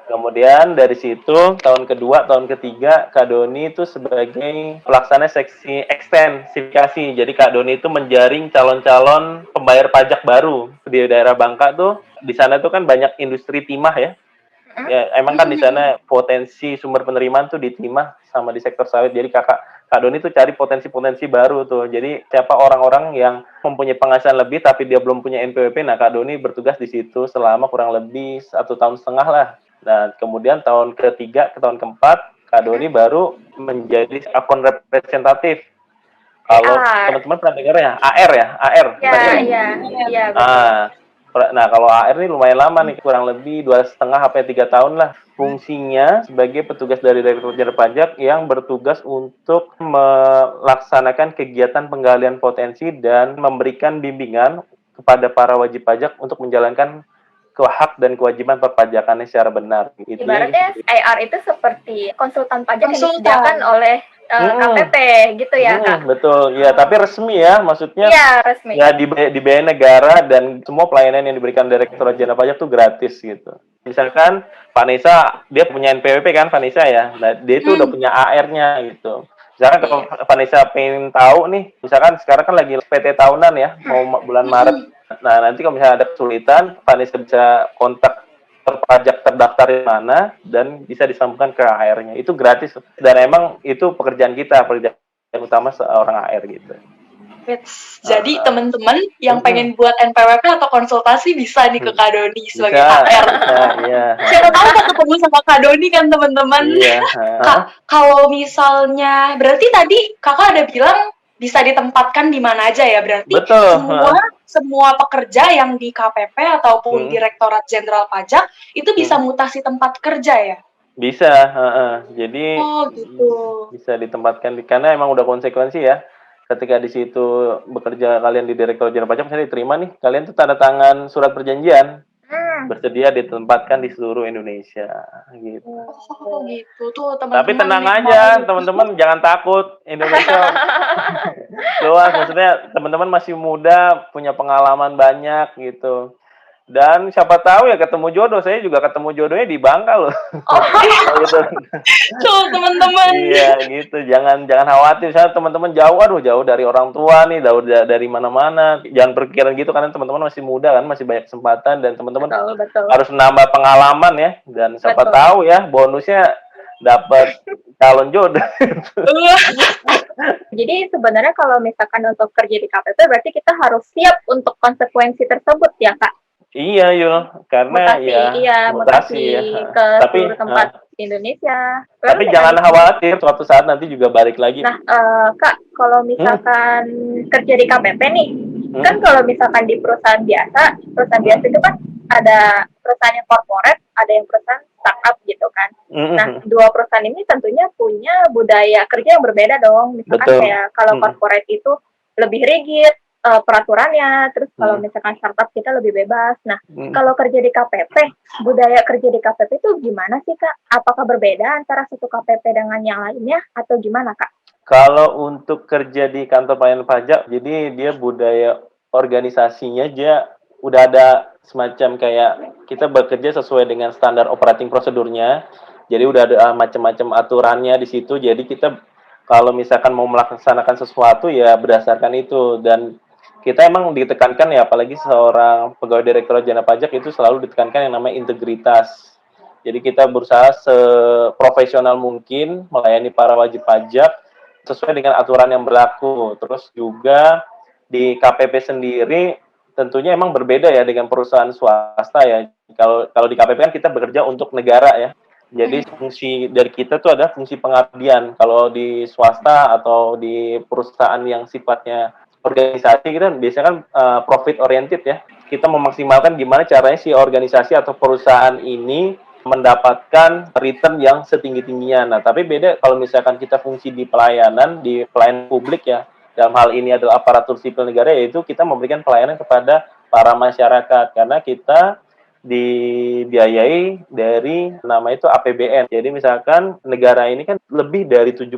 Kemudian dari situ tahun kedua, tahun ketiga Kak Doni itu sebagai pelaksana seksi ekstensifikasi. Jadi Kak Doni itu menjaring calon-calon pembayar pajak baru di daerah Bangka tuh. Di sana tuh kan banyak industri timah ya. Ya emang kan di sana potensi sumber penerimaan tuh di timah sama di sektor sawit. Jadi Kak Doni tuh cari potensi-potensi baru tuh. Jadi siapa orang-orang yang mempunyai penghasilan lebih tapi dia belum punya NPWP, nah Kak Doni bertugas di situ selama kurang lebih 1,5 tahun lah. Nah kemudian tahun ketiga ke tahun keempat, Kak Doni baru menjadi akun representatif. Kalau teman-teman pernah dengar ya, AR ya, AR. Iya. Nah, kalau AR ini lumayan lama nih, kurang lebih 2,5 sampai 3 tahun lah. Fungsinya sebagai petugas dari Direktorat Jenderal Pajak yang bertugas untuk melaksanakan kegiatan penggalian potensi dan memberikan bimbingan kepada para wajib pajak untuk menjalankan hak dan kewajiban perpajakannya secara benar. Gitu. Ibaratnya AR itu seperti konsultan pajak yang disediakan oleh KPP gitu ya, Kak? Betul, ya, tapi resmi ya, maksudnya resmi. ya dibayar negara dan semua pelayanan yang diberikan Direktorat Jenderal Pajak tuh gratis gitu. Misalkan Vanessa, dia punya NPWP kan Vanessa ya, nah dia itu udah punya AR-nya gitu. Misalkan kalau Vanessa pengen tahu nih, misalkan sekarang kan lagi PT tahunan ya, mau bulan Maret. Nah nanti kalau misalnya ada kesulitan, Vanessa bisa kontak terpajak terdaftar di mana dan bisa disambungkan ke AR-nya. Itu gratis dan emang itu pekerjaan utama seorang AR gitu. Jadi teman-teman yang pengen buat NPWP atau konsultasi bisa nih ke Kak Doni sebagai AR. Iya. Siapa tahu kan ketemu sama Kak Doni kan teman-teman. Iya. Kak, kalau misalnya berarti tadi Kakak ada bilang bisa ditempatkan di mana aja ya, berarti Betul. semua pekerja yang di KPP ataupun Direktorat Jenderal Pajak itu bisa mutasi tempat kerja ya? Bisa, jadi Oh gitu. bisa ditempatkan karena emang udah konsekuensi ya. Ketika di situ bekerja kalian di Direktorat Jenderal Pajak misalnya diterima nih, kalian tuh tanda tangan surat perjanjian bersedia ditempatkan di seluruh Indonesia gitu. Oh gitu tuh Tapi teman-teman. tenang yang aja, mau- teman-teman jangan takut. Indonesia luas, maksudnya teman-teman masih muda, punya pengalaman banyak gitu. Dan siapa tahu ya ketemu jodoh. Saya juga ketemu jodohnya di Bangka loh. Gitu. Tuh teman-teman. Iya gitu. Jangan khawatir. Misalnya teman-teman jauh dari orang tua nih, jauh dari mana-mana. Jangan berpikiran gitu karena teman-teman masih muda kan, masih banyak kesempatan dan teman-teman Betul. harus nambah pengalaman ya. Dan siapa Betul. tahu ya bonusnya dapat calon jodoh. Jadi sebenarnya kalau misalkan untuk kerja di KPP berarti kita harus siap untuk konsekuensi tersebut ya Kak. Iya Yul, karena mutasi ya. ke Tapi seluruh tempat di Indonesia. tapi jangan khawatir, suatu saat nanti juga balik lagi. Nah, Kak, kalau misalkan kerja di KPP nih, kan kalau misalkan di perusahaan biasa itu kan ada perusahaan yang corporate, ada yang perusahaan startup gitu kan. Nah, dua perusahaan ini tentunya punya budaya kerja yang berbeda dong. Misalkan kayak kalau corporate itu lebih rigid peraturannya, terus kalau misalkan startup kita lebih bebas. Nah, kalau kerja di KPP, budaya kerja di KPP itu gimana sih Kak? Apakah berbeda antara satu KPP dengan yang lainnya atau gimana Kak? Kalau untuk kerja di kantor pelayanan pajak, jadi dia budaya organisasinya aja udah ada semacam kayak kita bekerja sesuai dengan standar operating prosedurnya. Jadi udah ada macam-macam aturannya di situ. Jadi kita kalau misalkan mau melaksanakan sesuatu ya berdasarkan itu, dan kita emang ditekankan ya, apalagi seorang pegawai Direktorat Jenderal Pajak itu selalu ditekankan yang namanya integritas. Jadi kita berusaha seprofesional mungkin melayani para wajib pajak sesuai dengan aturan yang berlaku. Terus juga di KPP sendiri tentunya emang berbeda ya dengan perusahaan swasta ya. Kalau di KPP kan kita bekerja untuk negara ya. Jadi fungsi dari kita tuh ada fungsi pengabdian. Kalau di swasta atau di perusahaan yang sifatnya organisasi kita biasanya kan profit oriented ya. Kita memaksimalkan gimana caranya si organisasi atau perusahaan ini mendapatkan return yang setinggi-tingginya. Nah, tapi beda kalau misalkan kita fungsi di pelayanan publik ya. Dalam hal ini adalah aparatur sipil negara, yaitu kita memberikan pelayanan kepada para masyarakat karena kita dibiayai dari nama itu APBN. Jadi misalkan negara ini kan lebih dari 70%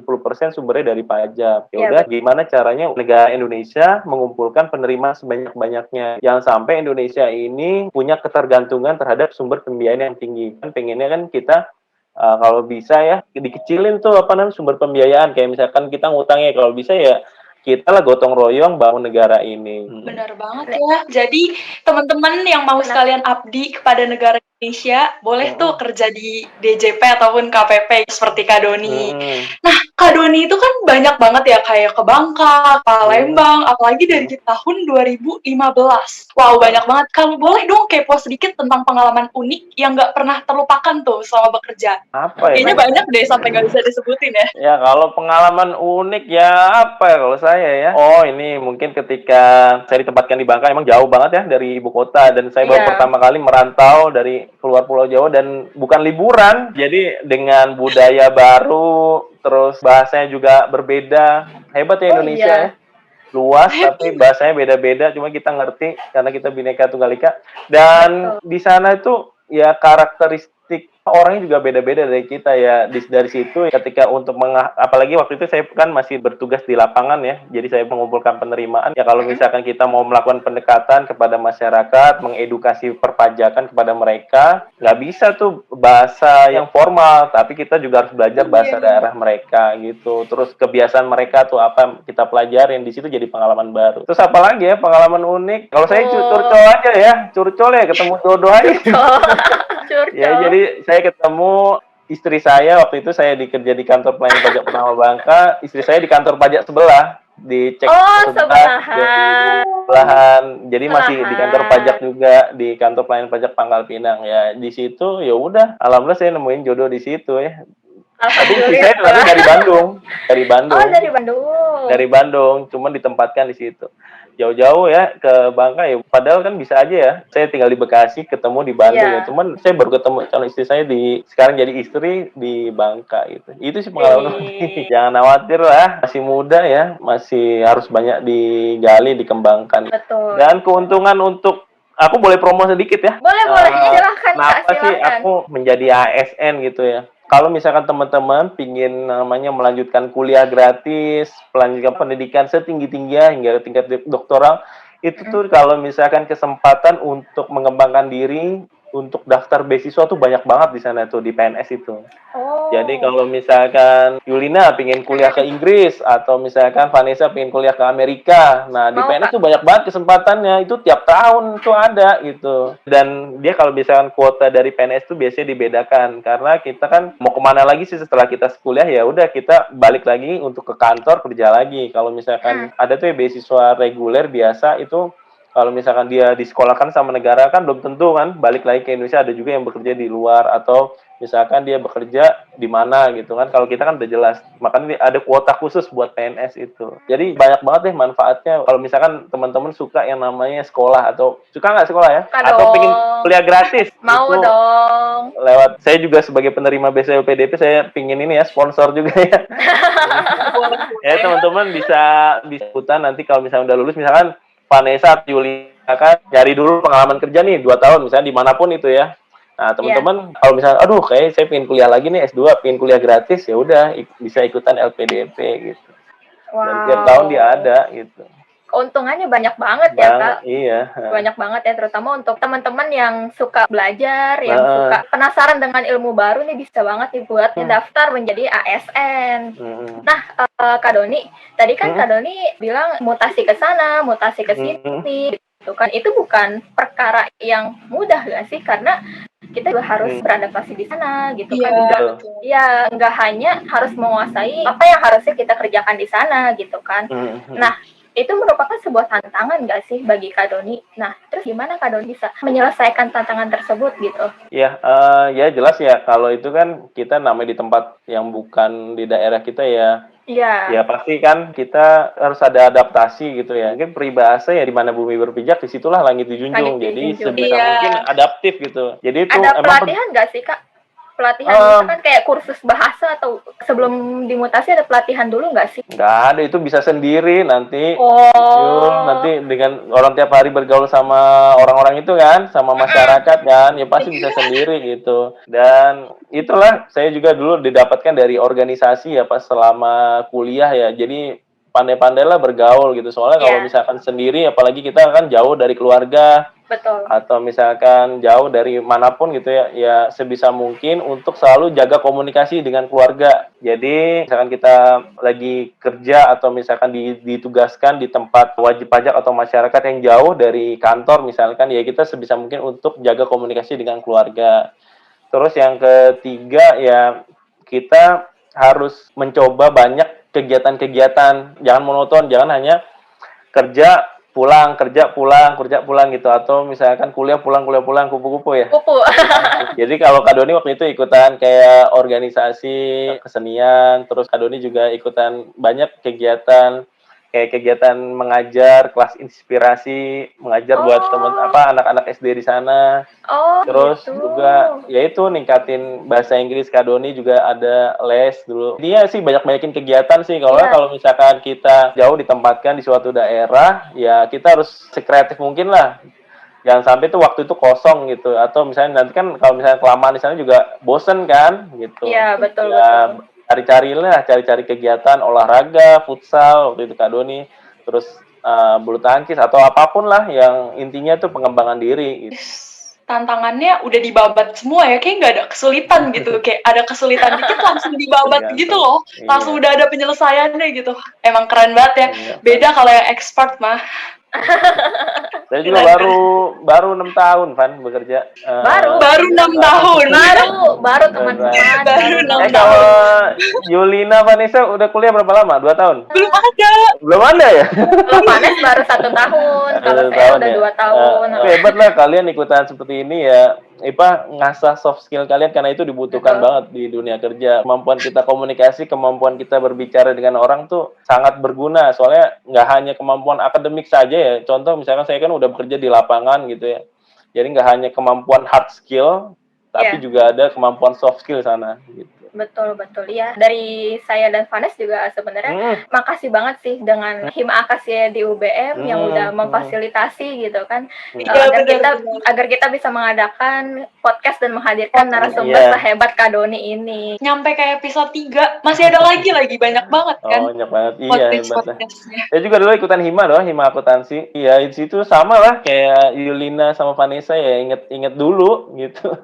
sumbernya dari pajak. Ya udah gimana caranya negara Indonesia mengumpulkan penerimaan sebanyak-banyaknya. Jangan sampai Indonesia ini punya ketergantungan terhadap sumber pembiayaan yang tinggi. Kan pengennya kan kita kalau bisa ya dikecilin tuh sumber pembiayaan, kayak misalkan kita ngutangnya kalau bisa ya kita lah gotong royong bangun negara ini. Benar banget ya. Jadi teman-teman yang mau sekalian abdi kepada negara Indonesia, boleh tuh kerja di DJP ataupun KPP seperti Kak Doni. Nah, Kak Doni itu kan banyak banget ya, kayak ke Bangka, Palembang, apalagi dari tahun 2015. Wow, banyak banget. Kalau boleh dong kepo sedikit tentang pengalaman unik yang nggak pernah terlupakan tuh selama bekerja. Apa ya? Kayaknya banyak deh sampai nggak bisa disebutin ya. Ya, kalau pengalaman unik ya apa ya kalau saya ya? Oh, ini mungkin ketika saya ditempatkan di Bangka, emang jauh banget ya dari ibu kota, dan saya baru pertama kali merantau dari keluar Pulau Jawa dan bukan liburan. Jadi dengan budaya baru, terus bahasanya juga berbeda. Hebat ya Indonesia ya. Luas tapi bahasanya beda-beda, cuma kita ngerti karena kita Bhinneka Tunggal Ika. Dan di sana itu ya karakteristik orangnya juga beda-beda dari kita ya. Dari situ ketika untuk apalagi waktu itu saya kan masih bertugas di lapangan ya, jadi saya mengumpulkan penerimaan ya. Kalau misalkan kita mau melakukan pendekatan kepada masyarakat, mengedukasi perpajakan kepada mereka, nggak bisa tuh bahasa yang formal, tapi kita juga harus belajar bahasa daerah mereka gitu. Terus kebiasaan mereka tuh apa kita pelajarin di situ, jadi pengalaman baru. Terus apa lagi ya pengalaman unik? Kalau saya curcol aja ya, curcol ya, ketemu jodoh aja. Ya, jadi saya ketemu istri saya waktu itu, saya dikerja di kantor pelayanan pajak pertama Bangka, istri saya di kantor pajak sebelah, dicek sebelahan. Jadi masih di kantor pajak juga, di kantor pelayanan pajak Pangkal Pinang ya. Di situ ya udah, alhamdulillah saya nemuin jodoh di situ ya. Tapi istri Alhamdulillah. saya tapi dari Bandung. Oh, dari Bandung. Dari Bandung, cuman ditempatkan di situ. Jauh-jauh ya ke Bangka ya. Padahal kan bisa aja ya. Saya tinggal di Bekasi, ketemu di Bandung Iya. ya. Cuman saya baru ketemu calon istri saya sekarang jadi istri di Bangka gitu. Itu sih pengalaman. Jangan khawatir lah, masih muda ya, masih harus banyak digali, dikembangkan. Betul. Dan keuntungan untuk aku boleh promo sedikit ya. Boleh, silahkan Kak, Kenapa sih silahkan. aku menjadi ASN gitu ya? Kalau misalkan teman-teman pingin namanya melanjutkan kuliah gratis, melanjutkan pendidikan setinggi-tingginya hingga tingkat doktoral, itu tuh kalau misalkan kesempatan untuk mengembangkan diri, untuk daftar beasiswa tuh banyak banget di sana tuh di PNS itu. Oh. Jadi kalau misalkan Yulina pingin kuliah ke Inggris atau misalkan Vanessa pingin kuliah ke Amerika, nah di Mau, PNS Kak. tuh banyak banget kesempatannya, itu tiap tahun tuh ada gitu. Dan dia kalau misalkan kuota dari PNS tuh biasanya dibedakan karena kita kan mau kemana lagi sih setelah kita kuliah, ya udah kita balik lagi untuk ke kantor kerja lagi. Kalau misalkan ada tuh ya beasiswa reguler biasa itu kalau misalkan dia disekolahkan sama negara kan belum tentu kan balik lagi ke Indonesia, ada juga yang bekerja di luar atau misalkan dia bekerja di mana gitu kan. Kalau kita kan udah jelas, makanya ada kuota khusus buat PNS itu. Jadi banyak banget deh manfaatnya kalau misalkan teman-teman suka yang namanya sekolah atau suka nggak sekolah ya? Suka Atau dong. pengen kuliah gratis. Mau itu dong. lewat saya juga sebagai penerima BSL PDP saya pingin ini ya sponsor juga ya. Ya teman-teman bisa ikutan nanti kalau misalnya udah lulus, misalkan Vanessa atau Yuli akan cari dulu pengalaman kerja nih 2 tahun misalnya dimanapun itu ya. Nah teman-teman kalau misalnya aduh kayak saya pengen kuliah lagi nih S2, pengen kuliah gratis, ya udah bisa ikutan LPDP gitu. Dan tiap tahun dia ada gitu. Keuntungannya banyak banget ya, Kak. Iya. Banyak banget ya, terutama untuk teman-teman yang suka belajar, yang suka penasaran dengan ilmu baru nih, bisa banget nih buat daftar menjadi ASN. Nah, Kak Doni, tadi kan Kak Doni bilang mutasi ke sana, mutasi ke sini, gitu kan. Itu bukan perkara yang mudah nggak sih? Karena kita juga harus beradaptasi di sana, gitu kan. Iya, nggak hanya harus menguasai apa yang harusnya kita kerjakan di sana, gitu kan. Nah, itu merupakan sebuah tantangan nggak sih bagi Kak Doni? Nah, terus gimana Kak Doni bisa menyelesaikan tantangan tersebut gitu? Ya, ya jelas ya. Kalau itu kan kita namanya di tempat yang bukan di daerah kita ya. Iya. Ya pasti kan kita harus ada adaptasi gitu ya. Mungkin peribahasa ya di mana bumi berpijak, disitulah langit dijunjung. Jadi sebisa mungkin adaptif gitu. Jadi itu ada pelatihan nggak sih Kak? Pelatihan misalkan kayak kursus bahasa atau sebelum dimutasi ada pelatihan dulu nggak sih? Nggak ada, itu bisa sendiri nanti. Oh. Nanti dengan orang tiap hari bergaul sama orang-orang itu kan, sama masyarakat kan, ya pasti bisa sendiri gitu. Dan itulah saya juga dulu didapatkan dari organisasi ya pas selama kuliah ya. Jadi pandai-pandailah bergaul gitu. Soalnya kalau misalkan sendiri, apalagi kita kan jauh dari keluarga. Betul. Atau misalkan jauh dari manapun gitu ya, ya sebisa mungkin untuk selalu jaga komunikasi dengan keluarga. Jadi misalkan kita lagi kerja atau misalkan ditugaskan di tempat wajib pajak atau masyarakat yang jauh dari kantor misalkan, ya kita sebisa mungkin untuk jaga komunikasi dengan keluarga. Terus yang ketiga ya kita harus mencoba banyak kegiatan-kegiatan, jangan monoton, jangan hanya kerja pulang, kerja pulang gitu, atau misalkan kuliah pulang, kupu-kupu ya. Kupu. Jadi kalau Kak Doni waktu itu ikutan kayak organisasi kesenian, terus Kak Doni juga ikutan banyak kegiatan kayak kegiatan mengajar, kelas inspirasi, mengajar buat anak-anak SD di sana. Terus gitu. juga yaitu ningkatin bahasa Inggris. Kak Doni juga ada les dulu. Dia sih banyakin kegiatan sih. Kalau misalkan kita jauh ditempatkan di suatu daerah, ya kita harus sekreatif mungkin lah. Jangan sampai tuh waktu itu kosong gitu. Atau misalnya nanti kan kalau misalnya kelamaan di sana juga bosen kan gitu. Iya, betul. Cari-cari kegiatan olahraga, futsal waktu itu Kak Doni, terus bulu tangkis atau apapun lah yang intinya tuh pengembangan diri gitu. Tantangannya udah dibabat semua ya, kayak nggak ada kesulitan gitu, kayak ada kesulitan dikit langsung dibabat gitu loh, langsung udah ada penyelesaiannya gitu. Emang keren banget ya, beda kalau yang expert mah. Saya juga baru 6 tahun Van bekerja. Baru 6 tahun. baru teman-teman. Baru 6 kalau Yulina Vanessa udah kuliah berapa lama? 2 tahun? Belum ada ya? Kalau Vanes baru 1 tahun, kalau saya udah 2 tahun. Tapi hebat lah kalian ikutan seperti ini ya. Ngasah soft skill kalian karena itu dibutuhkan Betul. banget di dunia kerja. Kemampuan kita komunikasi, kemampuan kita berbicara dengan orang tuh sangat berguna. Soalnya nggak hanya kemampuan akademik saja ya. Contoh misalkan saya kan udah bekerja di lapangan gitu ya. Jadi nggak hanya kemampuan hard skill, tapi juga ada kemampuan soft skill sana gitu. Betul ya. Dari saya dan Vanes juga sebenarnya makasih banget sih dengan Hima Akasia di UBM yang udah memfasilitasi gitu kan, agar kita bisa mengadakan podcast dan menghadirkan narasumber sehebat Kak Doni ini. Nyampe ke episode 3 masih ada lagi banyak banget kan. Oh, banyak banget. Iya, hebat lah. Podcastnya. Saya juga dulu ikutan Hima akuntansi. Iya, di situ sama lah kayak Yulina sama Vanessa ya, inget dulu gitu.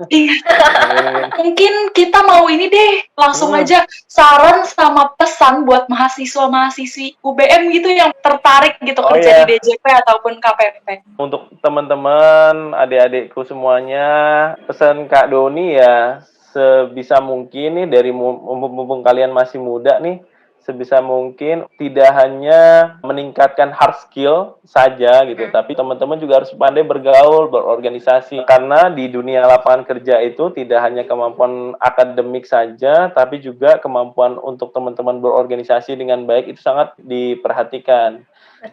Mungkin kita mau ini deh, langsung aja saran sama pesan buat mahasiswa-mahasiswi UBM gitu yang tertarik gitu kerja di DJP ataupun KPP. Untuk teman-teman, adik-adikku semuanya, pesan Kak Doni ya, sebisa mungkin nih dari mumpung kalian masih muda nih, sebisa mungkin tidak hanya meningkatkan hard skill saja gitu, tapi teman-teman juga harus pandai bergaul, berorganisasi. Karena di dunia lapangan kerja itu tidak hanya kemampuan akademik saja, tapi juga kemampuan untuk teman-teman berorganisasi dengan baik itu sangat diperhatikan.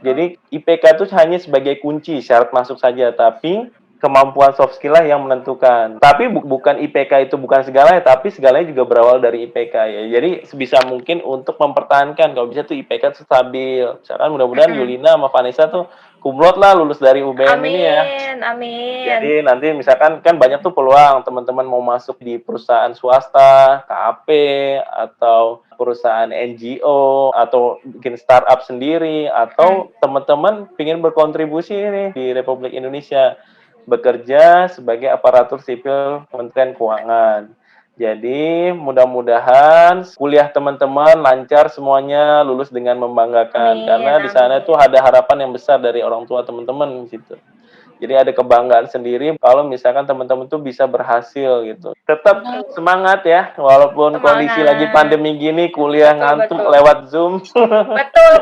Jadi IPK itu hanya sebagai kunci syarat masuk saja, tapi kemampuan soft skill lah yang menentukan. Tapi bukan IPK itu bukan segalanya, tapi segalanya juga berawal dari IPK ya. Jadi sebisa mungkin untuk mempertahankan, kalau bisa tuh IPK tuh stabil. Misalkan mudah-mudahan Yulina sama Vanessa tuh kumlot lah lulus dari UBM ini ya. Amin. Jadi nanti misalkan kan banyak tuh peluang teman-teman mau masuk di perusahaan swasta, KAP, atau perusahaan NGO, atau bikin startup sendiri, atau teman-teman ingin berkontribusi nih di Republik Indonesia, bekerja sebagai aparatur sipil Kementerian Keuangan. Jadi mudah-mudahan kuliah teman-teman lancar semuanya, lulus dengan membanggakan. Karena di sana itu ada harapan yang besar dari orang tua teman-teman gitu. Jadi ada kebanggaan sendiri kalau misalkan teman-teman tuh bisa berhasil gitu. Tetap semangat ya, walaupun kondisi lagi pandemi gini, kuliah ngantuk lewat Zoom. Betul.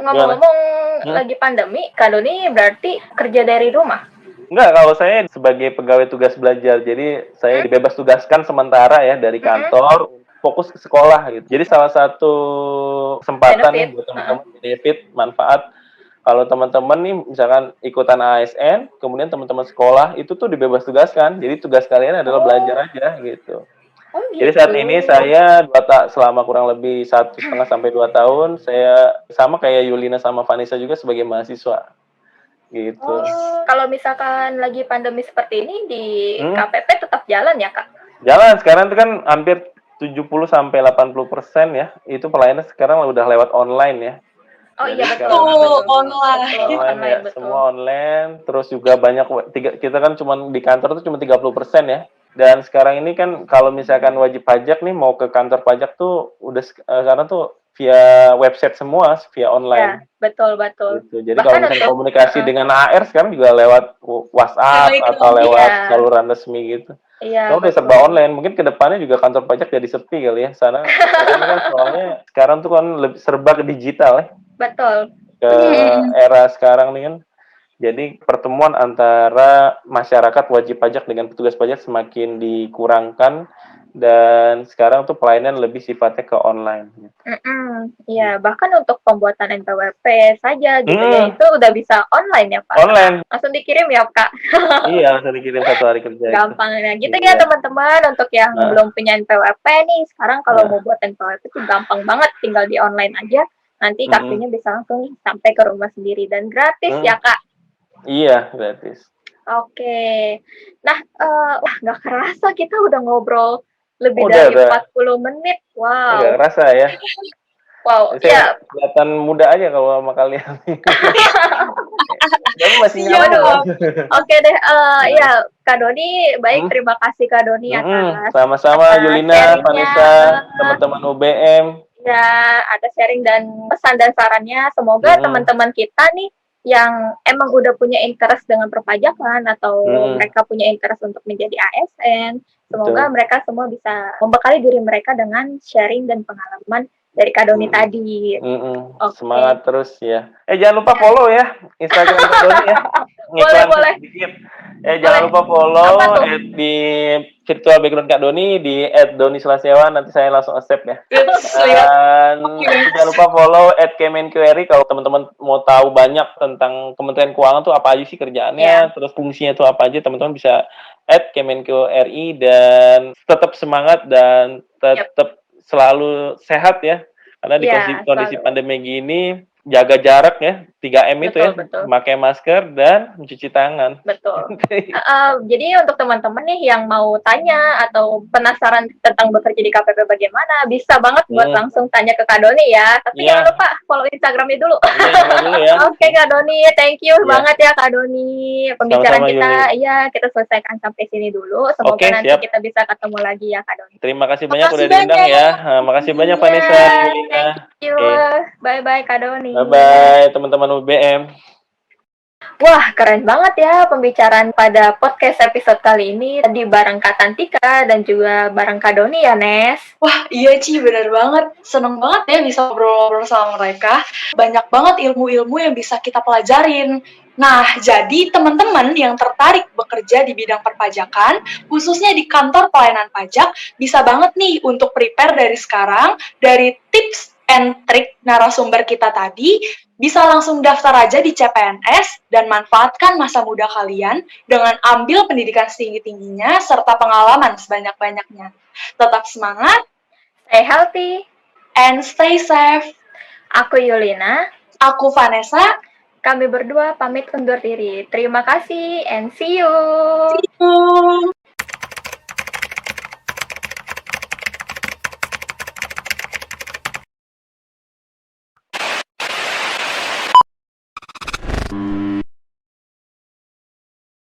Ngomong-ngomong lagi pandemi, Kak Doni berarti kerja dari rumah? Enggak, kalau saya sebagai pegawai tugas belajar, jadi saya dibebas tugaskan sementara ya dari kantor, fokus ke sekolah gitu. Jadi salah satu kesempatan nih buat teman-teman benefit, manfaat, kalau teman-teman nih misalkan ikutan ASN, kemudian teman-teman sekolah itu tuh dibebas tugaskan, jadi tugas kalian adalah belajar aja gitu. Jadi saat ini saya selama kurang lebih 1,5 sampai 2 tahun, saya sama kayak Yulina sama Vanessa juga sebagai mahasiswa. Gitu. Kalau misalkan lagi pandemi seperti ini di KPP tetap jalan ya, Kak? Jalan, sekarang itu kan hampir 70 sampai 80% ya. Itu pelayanan sekarang udah lewat online ya. Oh jadi iya betul. Online ya, betul. Semua online. Terus juga banyak kita kan cuma di kantor itu cuma 30% ya. Dan sekarang ini kan kalau misalkan wajib pajak nih mau ke kantor pajak tuh udah sekarang tuh via website semua, via online. Ya, betul. Gitu. Jadi kalau misalnya komunikasi dengan AR sekarang juga lewat WhatsApp atau lewat saluran resmi gitu. Iya. Udah serba online. Mungkin kedepannya juga kantor pajak jadi sepi kali ya. Sana kan soalnya sekarang tuh kan lebih serba ke digital ya. Betul. Ke era sekarang nih kan. Jadi pertemuan antara masyarakat wajib pajak dengan petugas pajak semakin dikurangkan. Dan sekarang tuh pelayanan lebih sifatnya ke online. Iya, bahkan untuk pembuatan NPWP saja gitu ya, itu udah bisa online ya Pak? Online. Langsung dikirim ya Kak? Iya, langsung dikirim 1 hari kerja. Gampang ya, gitu ya teman-teman. Untuk yang belum punya NPWP nih, sekarang kalau mau buat NPWP itu gampang banget, tinggal di online aja. Nanti kartunya bisa langsung sampai ke rumah sendiri dan gratis ya Kak? Iya, gratis. Oke. Nah, nggak kerasa kita udah ngobrol lebih dari 40 menit. Wow. Nggak kerasa ya. Wow, saya kelihatan muda aja kalau sama kalian. Jadi masih nyaman. Oke deh, ya Kak Doni, baik terima kasih Kak Doni atas sama-sama Yulina, Vanessa, teman-teman UBM. Ya, ada sharing dan pesan dan sarannya. Semoga teman-teman kita nih yang emang udah punya interest dengan perpajakan atau Mm-mm. mereka punya interest untuk menjadi ASN. Semoga Betul. mereka semua bisa membekali diri mereka dengan sharing dan pengalaman dari Kak Doni tadi. Mm-mm. Oke. Semangat terus ya. Jangan lupa follow ya Instagram Kak Doni ya. Ngiklan Boleh. sedikit. Jangan Boleh. lupa follow Apa tuh? di virtual background Kak Doni di @doni_sulasiawan, nanti saya langsung accept ya. Lihat. Dan jangan lupa follow @kemenqri kalau teman-teman mau tahu banyak tentang Kementerian Keuangan tuh apa aja sih kerjaannya, terus fungsinya tuh apa aja, teman-teman bisa @kemenqri, dan tetap semangat dan tetap selalu sehat ya. Karena di kondisi Selalu. pandemi gini, jaga jarak ya, 3M itu ya, Betul. memakai masker dan mencuci tangan. Betul. Jadi untuk teman-teman nih yang mau tanya atau penasaran tentang bekerja di KPP bagaimana, bisa banget buat langsung tanya ke Kak Doni ya. Tapi jangan lupa follow Instagramnya dulu. Dulu ya. Oke Kak Doni, thank you banget ya Kak Doni. Pembicaraan Sama-sama, kita, kita selesaikan sampai sini dulu. Semoga nanti siap. kita bisa ketemu lagi ya Kak Doni. Terima kasih banyak Makasih udah diundang banyak. ya. Makasih banyak Vanessa. Thank you. Bye-bye Kak Doni. Bye-bye teman-teman UBM. Wah, keren banget ya pembicaraan pada podcast episode kali ini. Tadi bareng Kak Tantika dan juga bareng Kak Doni ya, Nes. Wah, iya Ci, benar banget. Seneng banget ya bisa ngobrol-ngobrol sama mereka. Banyak banget ilmu-ilmu yang bisa kita pelajarin. Nah, jadi teman-teman yang tertarik bekerja di bidang perpajakan, khususnya di kantor pelayanan pajak, bisa banget nih untuk prepare dari sekarang, dari tips and trik narasumber kita tadi, bisa langsung daftar aja di CPNS dan manfaatkan masa muda kalian dengan ambil pendidikan setinggi-tingginya serta pengalaman sebanyak-banyaknya. Tetap semangat, Stay healthy. and stay safe. Aku Yulina. Aku Vanessa. Kami berdua pamit undur diri. Terima kasih and see you. See you.